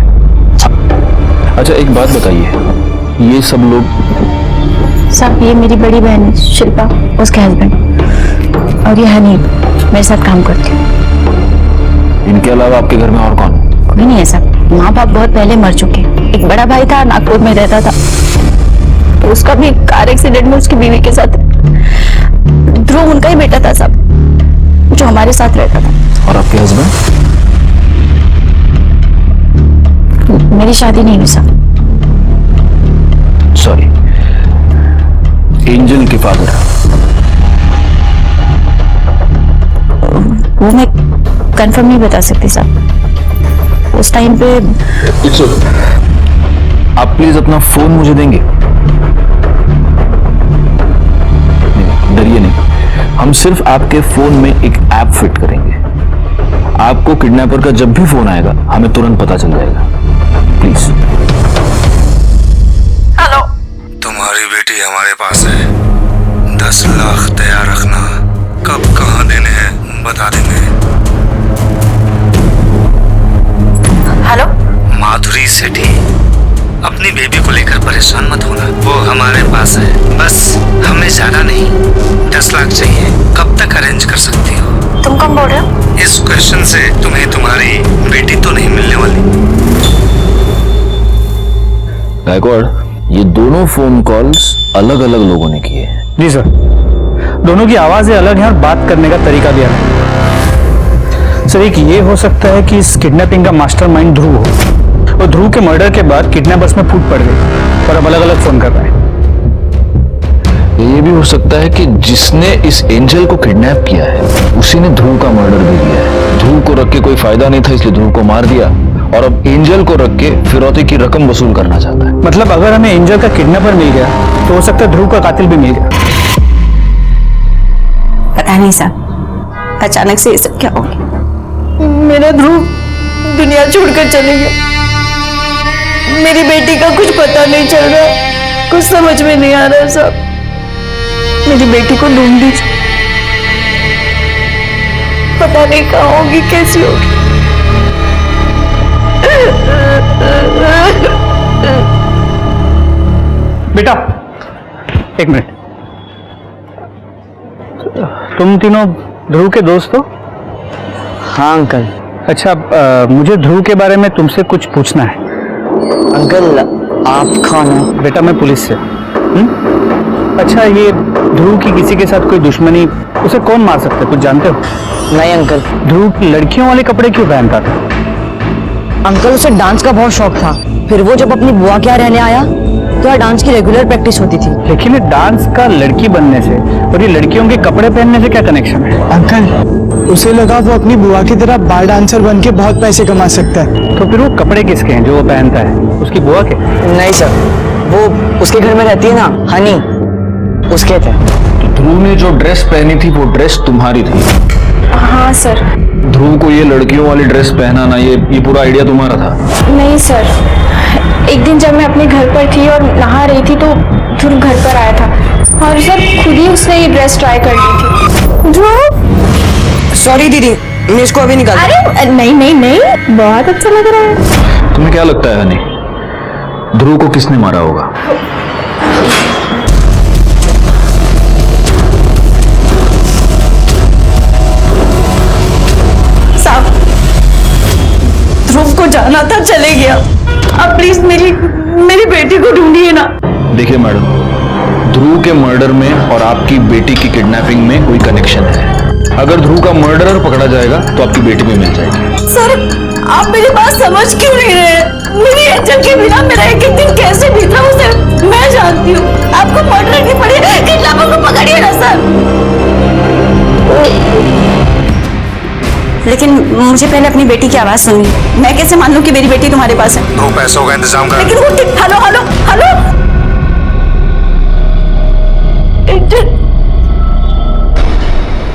अच्छा एक बात बताइए, ये सब लोग? साहब ये मेरी बड़ी बहन है शिल्पा, उसके हस्बैंड, और ये हनी मेरे साथ काम करती है। इनके अलावा आपके घर में और कौन? कोई नहीं है साहब, माँ बाप बहुत पहले मर चुके। एक बड़ा भाई था, नागपुर में रहता था, तो उसका भी कार एक्सीडेंट में उसकी बीवी के साथ। ध्रुव उनका ही बेटा था साहब, जो हमारे साथ रहता था। और आपके हस्बैंड? मेरी शादी नहीं हुई साहब। सॉरी, एंजल के फादर? वो मैं कंफर्म नहीं बता सकती साहब, उस टाइम पे। आप प्लीज अपना फोन मुझे देंगे? डरिए नहीं, हम सिर्फ आपके फोन में एक ऐप फिट करेंगे। आपको किडनैपर का जब भी फोन आएगा हमें तुरंत पता चल जाएगा। प्लीज। हेलो, तुम्हारी बेटी हमारे पास है। 10 लाख तैयार रखना, कब कहाँ देने हैं बता देंगे। हेलो, माधुरी सेठी, अपनी बेबी को लेकर परेशान मत होना, वो हमारे पास है। बस हमें ज्यादा नहीं, 10 लाख चाहिए। कब तक अरेंज कर सकती हो? तुम कब बोल रहे हो? इस क्वेश्चन से तुम्हें तुम्हारी बेटी तो नहीं मिलने वाली। गायकवाड़, ये दोनों फोन कॉल्स अलग अलग लोगों ने किए हैं। जी सर, दोनों की आवाजें अलग हैं और बात करने का तरीका भी अलग है। सर एक ये हो सकता है कि इस किडनैपिंग का मास्टरमाइंड ध्रुव हो, और ध्रुव के मर्डर के बाद किडनैपर्स में फूट पड़ गई और अब अलग अलग फोन कर रहा है। ये भी हो सकता है कि जिसने इस एंजल को किडनैप किया है उसी ने ध्रुव का मर्डर भी किया है। ध्रुव को रख के कोई फायदा नहीं था इसलिए ध्रुव को मार दिया, और अब एंजल को रख के फिरौती की रकम वसूल करना चाहता है। मतलब अगर हमें एंजल का किडनैपर मिल गया तो हो सकता है ध्रुव का कातिल भी मिल गया। पता नहीं साहब, अचानक से ये सब क्या हो गया। मेरा ध्रुव दुनिया छोड़कर चले गया। मेरी बेटी का कुछ पता नहीं चल रहा, कुछ समझ में नहीं आ रहा साहब। मेरी बेटी को ढूंढ दीजिए, पता नहीं कहाँ होगी, कैसी होगी। बेटा एक मिनट, तुम तीनों ध्रुव के दोस्त हो? हाँ अंकल। अच्छा, मुझे ध्रुव के बारे में तुमसे कुछ पूछना है। अंकल आप कौन हो? बेटा मैं पुलिस से। अच्छा, ये ध्रुव की किसी के साथ कोई दुश्मनी, उसे कौन मार सकता है, कुछ जानते हो? नहीं अंकल। ध्रुव लड़कियों वाले कपड़े क्यों पहनता था? अंकल उसे डांस का बहुत शौक था, फिर वो जब अपनी बुआ के यहाँ रहने आया तो यहाँ डांस की रेगुलर प्रैक्टिस होती थी। लेकिन ये डांस का लड़की बनने से और ये लड़कियों के कपड़े पहनने से क्या कनेक्शन है? अंकल उसे लगा वो अपनी बुआ की तरह बार डांसर बन के बहुत पैसे कमा सकता है। तो फिर वो कपड़े किसके हैं जो वो पहनता है, उसकी बुआ के? नहीं सर, वो उसके घर में रहती है ना, हनी, उसके थे। तो ध्रुव ने जो ड्रेस पहनी थी वो ड्रेस तुम्हारी थी? हाँ सर। ध्रुव को ये लड़कियों वाली ड्रेस पहनाना, ये पूरा आइडिया तुम्हारा था? नहीं सर, एक दिन जब मैं अपने घर पर थी और नहा रही थी तो ध्रुव घर पर आया था और सर खुद ही उसने ये ड्रेस ट्राई कर ली थी। ध्रुव, सॉरी दीदी, मैं इसको अभी निकाल। अरे नहीं नहीं नहीं, बहुत अच्छा लग रहा है। तुम्हें क्या लगता है हनी, ध्रुव को किसने मारा होगा? साहब, ध्रुव को जाना था, चले गया। आप प्लीज मेरी बेटी को ढूंढिए ना। देखिए मैडम, ध्रुव के मर्डर में और आपकी बेटी की किडनैपिंग में कोई कनेक्शन है। अगर ध्रुव का मर्डरर पकड़ा जाएगा तो आपकी बेटी भी मिल जाएगी। सर, आप मेरी बात समझ क्यों नहीं रहे? मेरी एंजल के बिना मेरा एक एक दिन कैसे बीता उसे मैं जानती हूँ। आपको मर्डर की पड़ी, किडनैपर को पकड़िए ना सर। लेकिन मुझे पहले अपनी बेटी की आवाज सुननी। मैं कैसे मान लूं कि मेरी बेटी तुम्हारे पास है? तो पैसों का इंतजाम कर। लेकिन वो हेलो हेलो हेलो,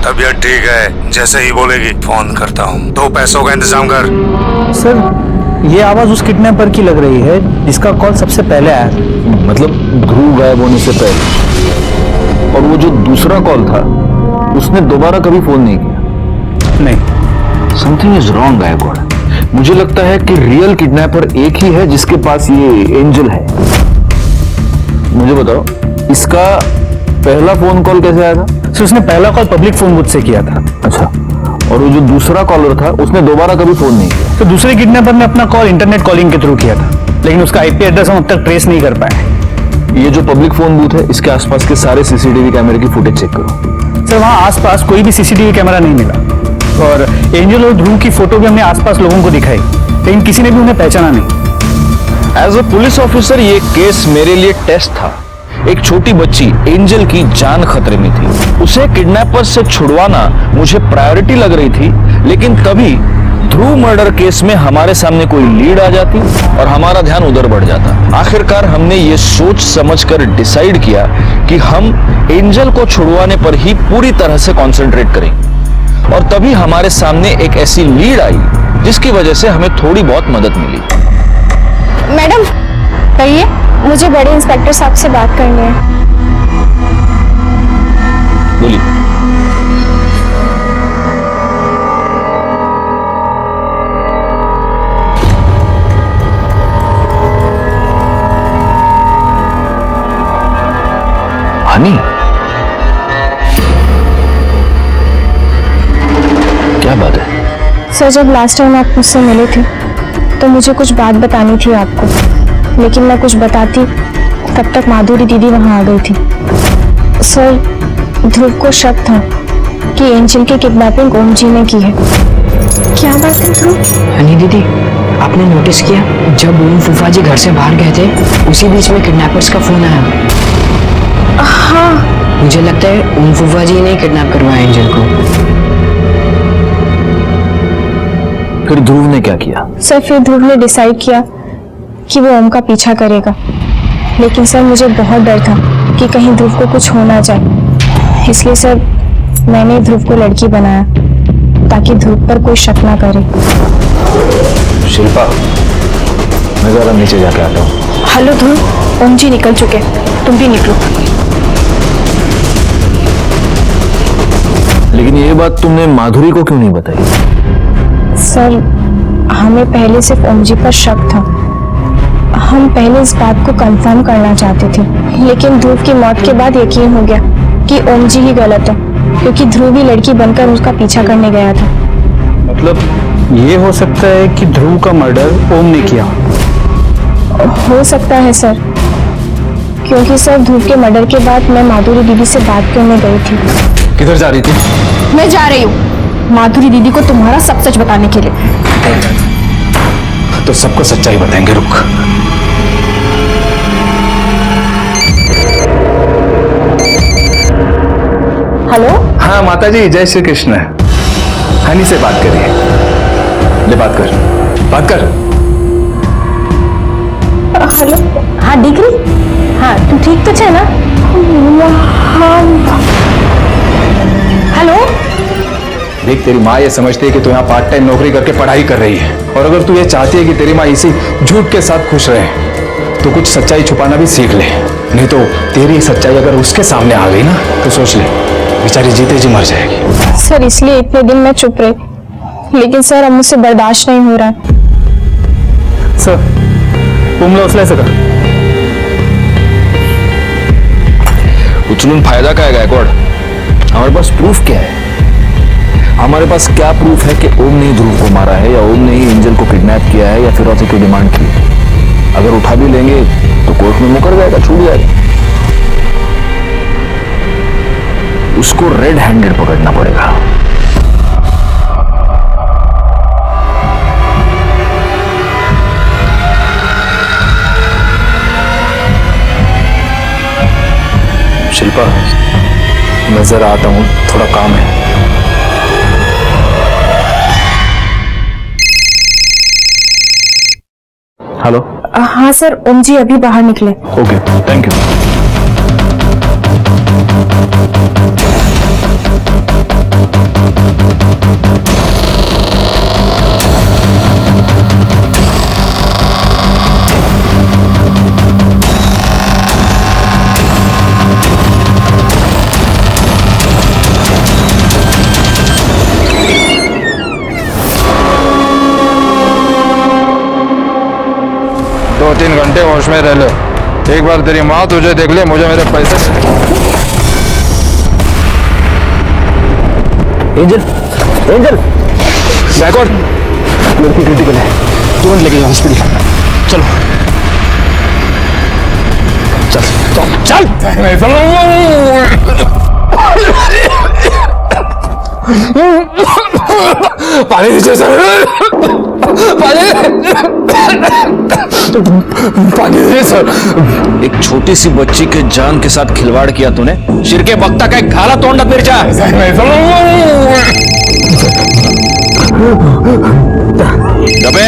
तबीयत ठीक है, जैसे ही बोलेगी फोन करता हूँ। तो पैसों का इंतजाम कर। सर ये आवाज उस किडनैपर की लग रही है जिसका कॉल सबसे पहले आया। मतलब ध्रुव गायब होने से पहले। और वो जो दूसरा कॉल था उसने दोबारा कभी फोन नहीं किया। नहीं, समथिंग इज रॉन्ग गायकवाड़। मुझे लगता है कि रियल किडनैपर एक ही है जिसके पास ये एंजल है। मुझे बताओ, इसका पहला फोन कॉल कैसे आया था? सर उसने पहला कॉल पब्लिक फोन बुथ से किया था। अच्छा, और वो जो दूसरा कॉलर था उसने दोबारा कभी फोन नहीं किया। तो दूसरे किडनैपर ने अपना कॉल इंटरनेट कॉलिंग के थ्रू किया था, लेकिन उसका आईपी एड्रेस हम अब तक ट्रेस नहीं कर पाए। ये जो पब्लिक फोन बूथ है इसके आसपास के सारे सीसीटीवी कैमरे की फुटेज चेक करो। सर वहाँ आसपास कोई भी सीसीटीवी कैमरा नहीं मिला, और एंजल और ध्रुव की फोटो भी हमने आसपास लोगों को दिखाई, लेकिन किसी ने भी उन्हें पहचाना नहीं। एज अ पुलिस ऑफिसर ये केस मेरे लिए टेस्ट था। एक छोटी बच्ची एंजल की जान खतरे में थी, उसे किडनैपर से छुड़वाना मुझे प्रायोरिटी लग रही थी, लेकिन तभी ध्रुव मर्डर केस में हमारे सामने कोई लीड आ जाती और हमारा ध्यान उधर बढ़ जाता। आखिरकार हमने ये सोच समझकर डिसाइड किया कि हम एंजल को छुड़वाने पर ही पूरी तरह से कंसंट्रेट करेंगे, और तभी हमारे सामने एक ऐसी लीड आई जिसकी वजह से हमें थोड़ी बहुत मदद मिली। मैडम कहिए, मुझे बड़े इंस्पेक्टर साहब से बात करनी है। बोलिए। हनी, क्या बात है? सर जब लास्ट टाइम आप मुझसे मिले थे तो मुझे कुछ बात बतानी थी आपको, लेकिन मैं कुछ बताती तब तक माधुरी दीदी वहां आ गई थी। सर ध्रुव को शक था कि एंजल की किडनैपिंग ओम जी ने की है। क्या बात है ध्रुव? हनी दीदी, आपने नोटिस किया जब ओम फूफा जी घर से बाहर गए थे उसी बीच में किडनैपर्स का फोन आया। हाँ, मुझे लगता है ओम फूफा जी ने किडनैप करवाया एंजल को। फिर ध्रुव ने क्या किया? सर फिर ध्रुव ने डिसाइड किया कि वो ओम का पीछा करेगा, लेकिन सर मुझे बहुत डर था कि कहीं ध्रुव को कुछ हो ना जाए, इसलिए सर मैंने ध्रुव को लड़की बनाया ताकि ध्रुव पर कोई शक ना करे। शिल्पा, मैं जरा नीचे जाके आता हूँ। हेलो ध्रुव, ओम जी निकल चुके, तुम भी निकलो। लेकिन ये बात तुमने माधुरी को क्यों नहीं बताई? सर हमें पहले सिर्फ ओम जी पर शक था, हम पहले इस बात को कंफर्म करना चाहते थे, लेकिन ध्रुव की मौत के बाद यकीन हो गया कि ओम जी ही गलत है, क्योंकि ध्रुव ही लड़की बनकर उसका पीछा करने गया था। मतलब ये हो सकता है कि ध्रुव का मर्डर ओम ने किया? हो सकता है सर, क्योंकि सर ध्रुव के मर्डर के बाद मैं माधुरी दीदी से बात करने गई थी। किधर जा रही थी? मैं जा रही हूँ माधुरी दीदी को तुम्हारा सब सच बताने के लिए। तो सबको सच्चाई बताएंगे, रुक। हेलो। हाँ माता जी, जय श्री कृष्ण। हनी से बात करिए। ले बात कर, बात कर। हेलो। हाँ डिग्री, हाँ तू ठीक तो है ना? हेलो। देख, तेरी माँ ये समझती है कि तू यहाँ पार्ट टाइम नौकरी करके पढ़ाई कर रही है, और अगर तू ये चाहती है कि तेरी माँ इसी झूठ के साथ खुश रहे तो कुछ सच्चाई छुपाना भी सीख ले, नहीं तो तेरी सच्चाई अगर उसके सामने आ गई ना तो सोच ले, बेचारी जीते जी मर जाएगी। सर इसलिए इतने दिन मैं चुप रही, लेकिन सर अब मुझसे बर्दाश्त नहीं हो रहा है। सर उमला उचलायचं का? उचलून फायदा काय गायकवाड? हमारे पास प्रूफ क्या है? हमारे पास क्या प्रूफ है कि ओम ने ध्रुव को मारा है, या ओम ने ही एंजल को किडनैप किया है, या फिरौती की डिमांड की? अगर उठा भी लेंगे तो कोर्ट में मुकर जाएगा, छूट जाएगा। उसको रेड हैंडेड पकड़ना पड़ेगा। शिल्पा, मैं जरा आता हूँ, थोड़ा काम है। हेलो। हाँ सर, ओम जी अभी बाहर निकले। Okay, thank you. 2-3 घंटे होश में रह ले। एक बार तेरी माँ तुझे देख ले, मुझे मेरे पैसे। एंजल, एंजल, बैकवर्ड, लड़की क्रिटिकल है, तुरंत लेके जाओ हॉस्पिटल। चलो चल चल चल। पानी दीजिए सर, पानी दीजिए सर। एक छोटी सी बच्ची के जान के साथ खिलवाड़ किया तूने। सिर के बख्ता का एक खाला तोड़ना मिर्चा। दबे।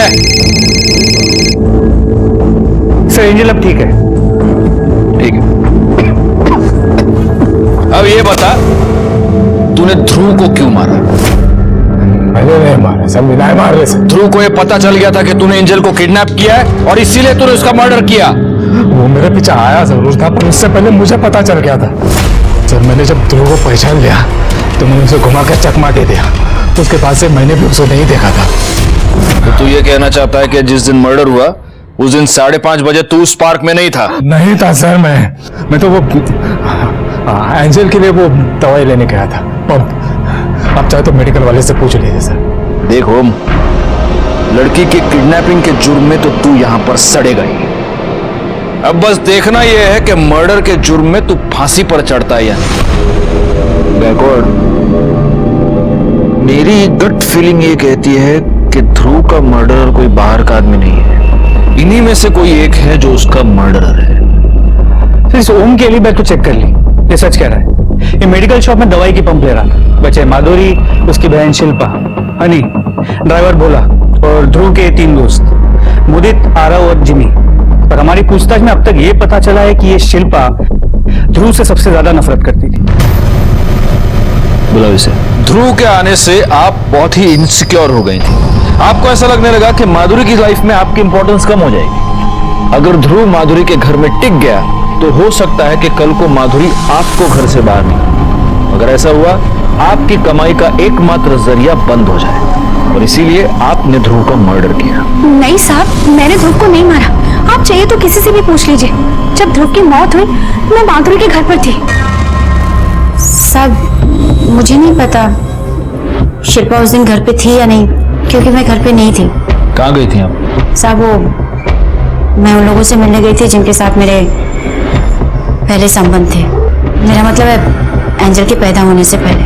सर एंजल अब ठीक है। ठीक है, अब ये बता तूने ध्रुव को क्यों मारा? मैंने नहीं मारा सर, बिना मार रहे सर। ध्रुव को ये पता चल गया था कि तूने एंजल को किडनैप किया है और इसीलिए तूने उसका मर्डर किया। वो मेरे पीछे आया जरूर था, पर उससे पहले मुझे पता चल गया था सर। मैंने जब ध्रुव को पहचान लिया तो मैंने उसे घुमा कर चकमा दे दिया। उसके बाद से मैंने भी उसे नहीं देखा था। तो तू ये कहना चाहता है कि जिस दिन मर्डर हुआ उस दिन 5:30 बजे तू उस पार्क में नहीं था? नहीं था सर, मैं तो वो एंजल के लिए वो दवाई लेने गया था। आप चाहे तो मेडिकल वाले से पूछ लीजिए सर। देखो, लड़की की किडनैपिंग के जुर्म में तो तू यहां पर सड़ेगा ही। अब बस देखना यह है कि मर्डर के जुर्म में तू फांसी पर चढ़ता है या नहीं। बैकवर्ड, मेरी गट फीलिंग ये कहती है कि ध्रुव का मर्डरर कोई बाहर का आदमी नहीं है, इन्हीं में से कोई एक है जो उसका मर्डरर है। इस ओम के लिए बैग तो चेक कर ली, ये सच कह रहा है। ये मेडिकल शॉप में दवाई की पंप ले रहा था। बचे माधुरी, उसकी बहन शिल्पा, हनी, ड्राइवर भोला और ध्रुव के 3 दोस्त मुदित, आरव और जिमी। पर हमारी पूछताछ में अब तक ये पता चला है कि ये शिल्पा ध्रुव से सबसे ज्यादा नफरत करती थी। बुलाओ इसे। ध्रुव के आने से आप बहुत ही इनसिक्योर हो गई थी। आपको ऐसा लगने लगा कि माधुरी की लाइफ में आपकी इंपॉर्टेंस कम हो जाएगी। अगर ध्रुव माधुरी के घर में टिक गया तो हो सकता है कि कल को माधुरी आपको घर से बाहर निकाले। अगर ऐसा हुआ, आपकी कमाई का एकमात्र जरिया बंद हो जाए और इसीलिए आपने ध्रुव का मर्डर किया। नहीं साहब, मैंने ध्रुव को नहीं मारा। आप चाहिए तो किसी से भी पूछ लीजिए। जब ध्रुव की मौत हुई मैं माधुरी के घर पर थी। साहब मुझे नहीं पता शिल्पा उस दिन घर पे थी या नहीं, क्योंकि मैं घर पे नहीं थी। कहाँ गई थी आप? साहब वो मैं उन लोगों से मिलने गई थी जिनके साथ मेरे पहले संबंध थे। मेरा मतलब है एंजल के पैदा होने से पहले।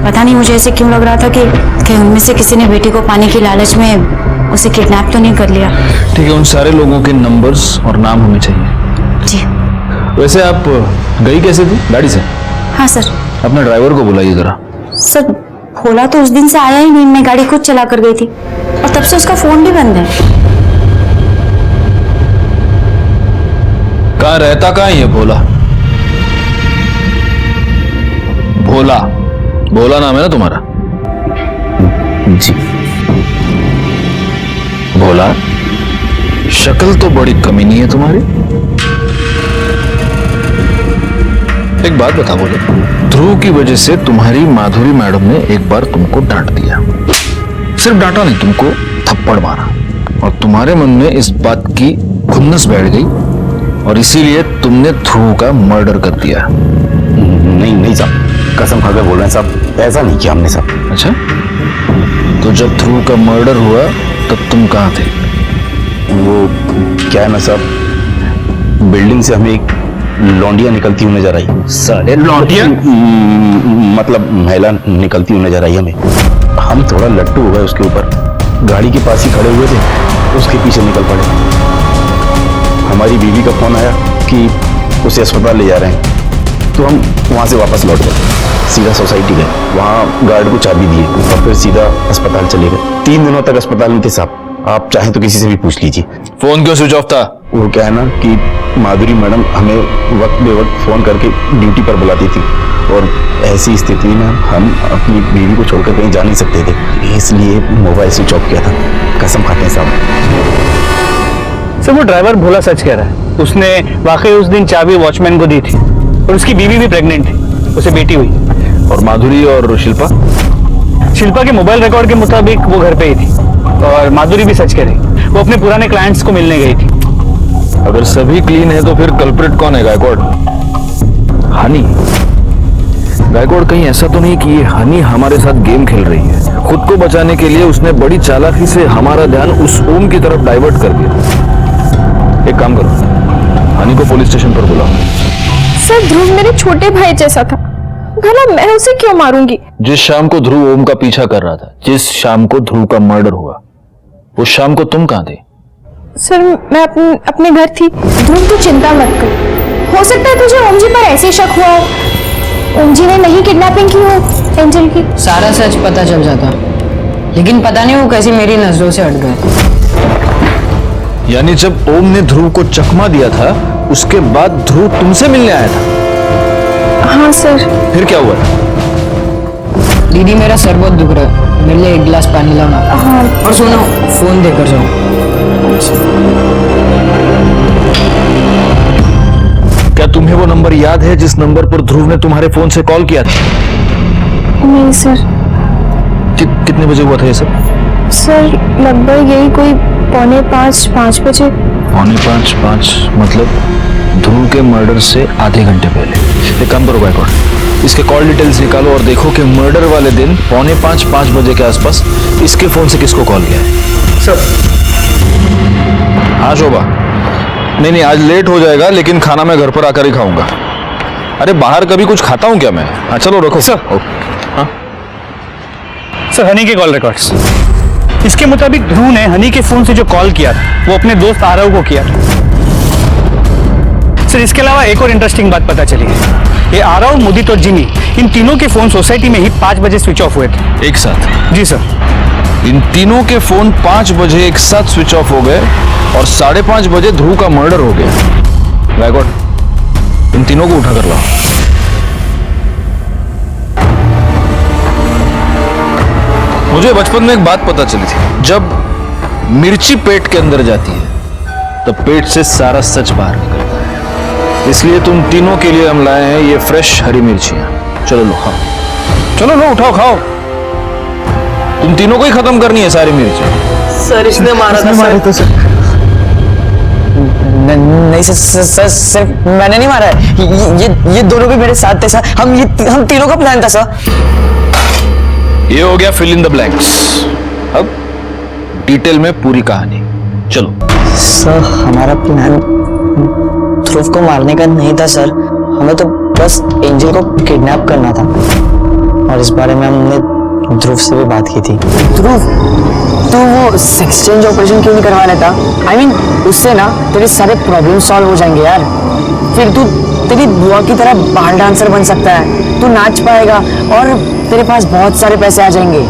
पता नहीं मुझे ऐसे क्यों लग रहा था कि उनमें से किसी ने बेटी को पाने की लालच में उसे किडनैप तो नहीं कर लिया। ठीक है, उन सारे लोगों के नंबर्स और नाम हमें चाहिए। जी। वैसे आप गई कैसे थी? गाड़ी से? हाँ सर। अपने ड्राइवर को बुलाइए जरा। सर भोला तो उस दिन से आया ही नहीं, मैं गाड़ी खुद चला कर गई थी और तब से उसका फोन भी बंद है। कहाँ रहता, कहाँ है ये भोला? भोला, भोला नाम है ना तुम्हारा? जी। भोला, शक्ल तो बड़ी कमीनी है तुम्हारी। एक बात बता बोले, ध्रुव की वजह से तुम्हारी माधुरी मैडम ने एक बार तुमको डांट दिया। सिर्फ डांटा नहीं, तुमको थप्पड़ मारा और तुम्हारे मन में इस बात की खुन्नस बैठ गई और इसीलिए तुमने ध्रुव का मर्डर कर दिया। नहीं साहब, कसम खाकर बोल रहे हैं साहब, ऐसा नहीं किया हमने साहब। अच्छा, तो जब ध्रुव का मर्डर हुआ तब तुम कहाँ थे? वो क्या है ना साहब, बिल्डिंग से हमें एक लौंडिया निकलती हुई नजर आई। साले लौंडिया? मतलब महिला निकलती हुई नजर आई हमें। हम थोड़ा लट्टू हो गए उसके ऊपर, गाड़ी के पास ही खड़े हुए थे, उसके पीछे निकल पड़े। हमारी बीवी का फोन आया कि उसे अस्पताल ले जा रहे हैं, तो हम वहाँ से वापस लौट गए, सीधा सोसाइटी गए, वहाँ गार्ड को चाबी दी और फिर सीधा अस्पताल चले गए। 3 दिनों तक अस्पताल में थे साहब, आप चाहें तो किसी से भी पूछ लीजिए। फोन क्यों स्विच ऑफ था? वो क्या है ना कि माधुरी मैडम हमें वक्त बे वक्त फोन करके ड्यूटी पर बुलाती थी और ऐसी स्थिति में हम अपनी बीवी को छोड़कर कहीं जा नहीं सकते थे, इसलिए मोबाइल स्विच ऑफ किया था। कसम खाते हैं साहब। सर वो ड्राइवर भोला सच कह रहा है। उसने वाकई उस दिन चाबी वॉचमैन को दी थी और उसकी बीवी भी प्रेग्नेंट थी, उसे बेटी हुई। और माधुरी और शिल्पा? शिल्पा के मोबाइल रिकॉर्ड के मुताबिक वो घर पे ही थी और माधुरी भी सच कह रही, वो अपने पुराने क्लाइंट्स को मिलने गई थी। अगर सभी क्लीन है तो फिर कल्प्रिट कौन है गायकवाड़? हनी। गायकवाड़ कहीं ऐसा तो नहीं कि ये हनी हमारे साथ गेम खेल रही है? खुद को बचाने के लिए उसने बड़ी चालाकी से हमारा ध्यान उस ओम की तरफ डाइवर्ट कर दिया। एक काम करो, हनी को पुलिस स्टेशन पर बुलाओ। सर ध्रुव मेरे छोटे भाई जैसा था, भला मैं उसे क्यों मारूंगी? जिस शाम को ध्रुव ओम का पीछा कर रहा था, जिस शाम को ध्रुव का मर्डर हुआ, उस शाम को तुम कहां थे? सर मैं अपने घर थी। ध्रुव तू चिंता मत कर, हो सकता है तुझे ओम जी पर ऐसे शक हुआ हो, ओम जी ने नहीं किडनैपिंग की हो एंजल की। सारा सच पता चल जाता, लेकिन पता नहीं वो कैसे मेरी नजरों से हट गए। यानी जब ओम ने ध्रुव को चकमा दिया था, उसके बाद ध्रुव तुमसे मिलने आया था? हाँ सर। फिर क्या हुआ? दीदी मेरा सर बहुत दुख रहा है, मेरे लिए एक गिलास पानी लाना। हाँ। और सुनो, फोन देकर जाओ। क्या तुम्हें वो नंबर याद है जिस नंबर पर ध्रुव ने तुम्हारे फोन से कॉल किया था? नहीं सर। कितने बजे हुआ था ये सब? सर लगभग यही कोई 4:45 बजे। 4:45 मतलब ध्रुव के मर्डर से आधे घंटे पहले। एक काम करो गायकवाड़, इसके कॉल डिटेल्स निकालो और देखो कि मर्डर वाले दिन 4:45 बजे के आसपास इसके फोन से किसको कॉल किया है। सर। हाँ शोभा। नहीं आज लेट हो जाएगा, लेकिन खाना मैं घर पर आकर ही खाऊंगा। अरे बाहर कभी कुछ खाता हूँ क्या मैं? हाँ चलो रखो सर। हाँ सर हनी के कॉल रिकॉर्ड्स, इसके मुताबिक ध्रुव ने हनी के फोन से जो कॉल किया था वो अपने दोस्त आरव को किया था। सर इसके अलावा एक और इंटरेस्टिंग बात पता चली है, ये आरव, मुदित और जिमी, इन तीनों के फोन सोसाइटी में ही 5 बजे स्विच ऑफ हुए थे एक साथ। जी सर। इन तीनों के फोन 5 बजे एक साथ स्विच ऑफ हो गए और 5:30 बजे ध्रुव का मर्डर हो गया। गायकवाड़, इन तीनों को उठा कर लाओ। मुझे बचपन में एक बात पता चली थी, जब मिर्ची पेट के अंदर जाती है तब पेट से सारा सच बाहर निकलता है। इसलिए तुम तीनों के लिए हम लाए हैं ये फ्रेश हरी मिर्चियां। चलो लो खाओ, चलो लो उठाओ खाओ। तुम तीनों को ही खत्म करनी है सारी मिर्ची। सर इसने मारा था सर। नहीं सर, मैंने नहीं मारा है, ये दोनों भी मेरे साथ थे सर। हम तीनों का प्लान था सर। ये हो गया फिल इन द ब्लैंक्स। अब डिटेल में पूरी कहानी। चलो सर हमारा प्लान ध्रुव को मारने का नहीं था सर, हमें तो बस एंजल को किडनैप करना था, और इस बारे में हमने ध्रुव से भी बात की थी। ध्रुव तो वो सेक्स चेंज ऑपरेशन क्यों नहीं करवा लेता? I mean, उससे ना तेरे सारे प्रॉब्लम सॉल्व हो जाएंगे यार। फिर तू तेरी बुआ की तरह बाल डांसर बन सकता है, तू नाच पाएगा और तेरे पास बहुत सारे पैसे आ जाएंगे।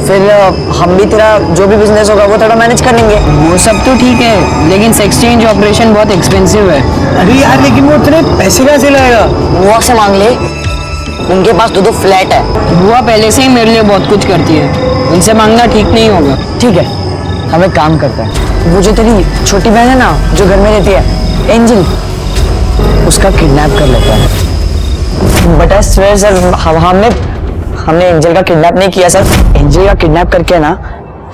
फिर हम भी तेरा जो भी बिजनेस होगा वो थोड़ा मैनेज कर लेंगे। वो सब तो ठीक है, लेकिन सेक्स चेंज ऑपरेशन बहुत एक्सपेंसिव है। अरे यार लेकिन वो इतने पैसे कहाँ से लाएगा? बुआ से मांग ले, उनके पास 2 फ्लैट है। बुआ पहले से ही मेरे लिए बहुत कुछ करती है, उनसे मांगना ठीक नहीं होगा। ठीक है, हम एक काम करते हैं, वो जो तेरी छोटी बहन है ना जो घर में रहती है, एंजल, उसका किडनैप कर लेता है। बट आई स्वेयर सर, हमने एंजल का किडनैप नहीं किया सर। एंजल का किडनैप करके ना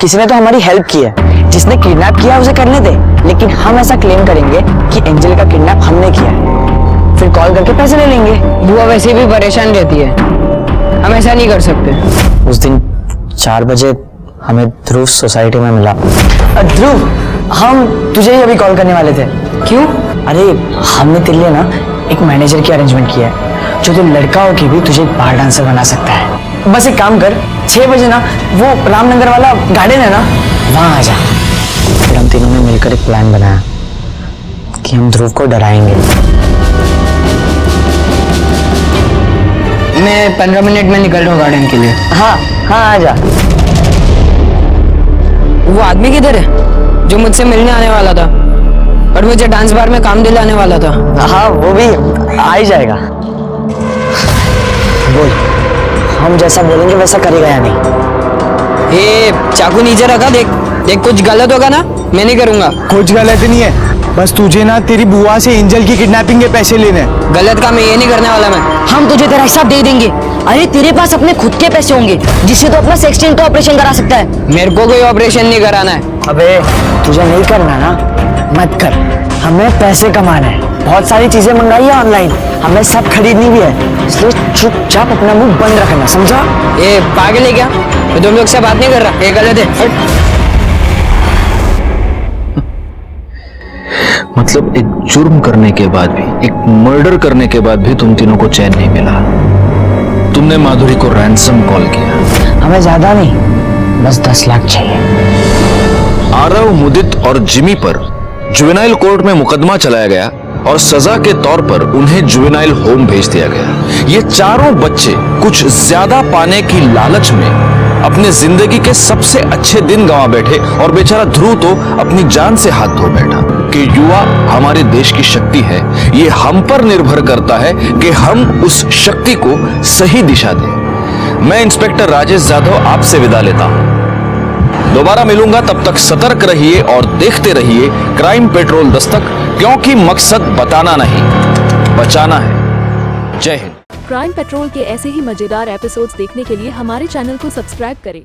किसी ने तो हमारी हेल्प की है। जिसने किडनैप किया उसे करने दे, लेकिन हम ऐसा क्लेम करेंगे कि एंजल का किडनैप हमने किया है, फिर कॉल करके पैसे ले लेंगे। बुआ वैसे भी परेशान रहती है, हम ऐसा नहीं कर सकते। उस दिन 4 बजे हमें ध्रुव सोसाइटी में मिला। ध्रुव, हम तुझे ही अभी कॉल करने वाले थे। क्यों? अरे हमने तेरे लिए ना एक मैनेजर की अरेंजमेंट किया है, जो तो लड़का हो के भी तुझे बार डांसर बना सकता है। बस एक काम कर, 6 बजे ना वो रामनगर वाला गार्डन है ना, वहां आ जा। फिर हम तीनों ने मिलकर एक प्लान बनाया कि हम ध्रुव को डराएंगे। मैं 15 मिनट में निकल रहा हूँ गार्डन के लिए। हाँ आ जा। वो आदमी किधर है जो मुझसे मिलने आने वाला था और मुझे डांस बार में काम दिलाने वाला था? हाँ वो भी आ ही जाएगा। बोल, हम जैसा बोलेंगे वैसा करेगा या नहीं? ये चाकू नीचे रखा, देख कुछ गलत होगा ना, मैं नहीं करूंगा। कुछ गलत नहीं है, बस तुझे ना तेरी बुआ से एंजल की किडनैपिंग के पैसे लेने। गलत काम है ये नहीं करने वाला मैं। हम तुझे तेरा हिसाब दे देंगे। अरे तेरे पास अपने खुद के पैसे होंगे जिससे तो अपना सेक्स चेंज का ऑपरेशन करा सकता है। मेरे को कोई ऑपरेशन नहीं कराना है। अबे तुझे नहीं करना ना, मत कर। हमें पैसे कमाना है, बहुत सारी चीजें मंगाई है ऑनलाइन, हमें सब खरीदनी भी है, इसलिए चुपचाप अपना मुंह बंद रखना, समझा? ए पागल है क्या? मैं तुम लोग से बात नहीं कर रहा, ये गलत है। मतलब एक जुर्म करने के बाद भी, एक मर्डर करने के बाद भी तुम तीनों को चैन नहीं मिला। तुमने माधुरी को रैंसम कॉल किया। हमें ज्यादा नहीं, बस 10 लाख चाहिए। आरव, मुदित और जिमी पर जुवेनाइल कोर्ट में मुकदमा चलाया गया और सजा के तौर पर उन्हें जुवेनाइल होम भेज दिया गया। ये चारों बच्चे कुछ ज्यादा पाने की लालच में अपने जिंदगी के सबसे अच्छे दिन गंवा बैठे और बेचारा ध्रुव तो अपनी जान से हाथ धो बैठा। कि युवा हमारे देश की शक्ति है, ये हम पर निर्भर करता है कि हम उस शक्ति को सही दिशा दें। मैं इंस्पेक्टर राजेश जाधव आपसे विदा लेता हूं। दोबारा मिलूंगा, तब तक सतर्क रहिए और देखते रहिए क्राइम पेट्रोल दस्तक, क्योंकि मकसद बताना नहीं, बचाना है। जय हिंद। क्राइम पेट्रोल के ऐसे ही मजेदार एपिसोड्स देखने के लिए हमारे चैनल को सब्सक्राइब करें।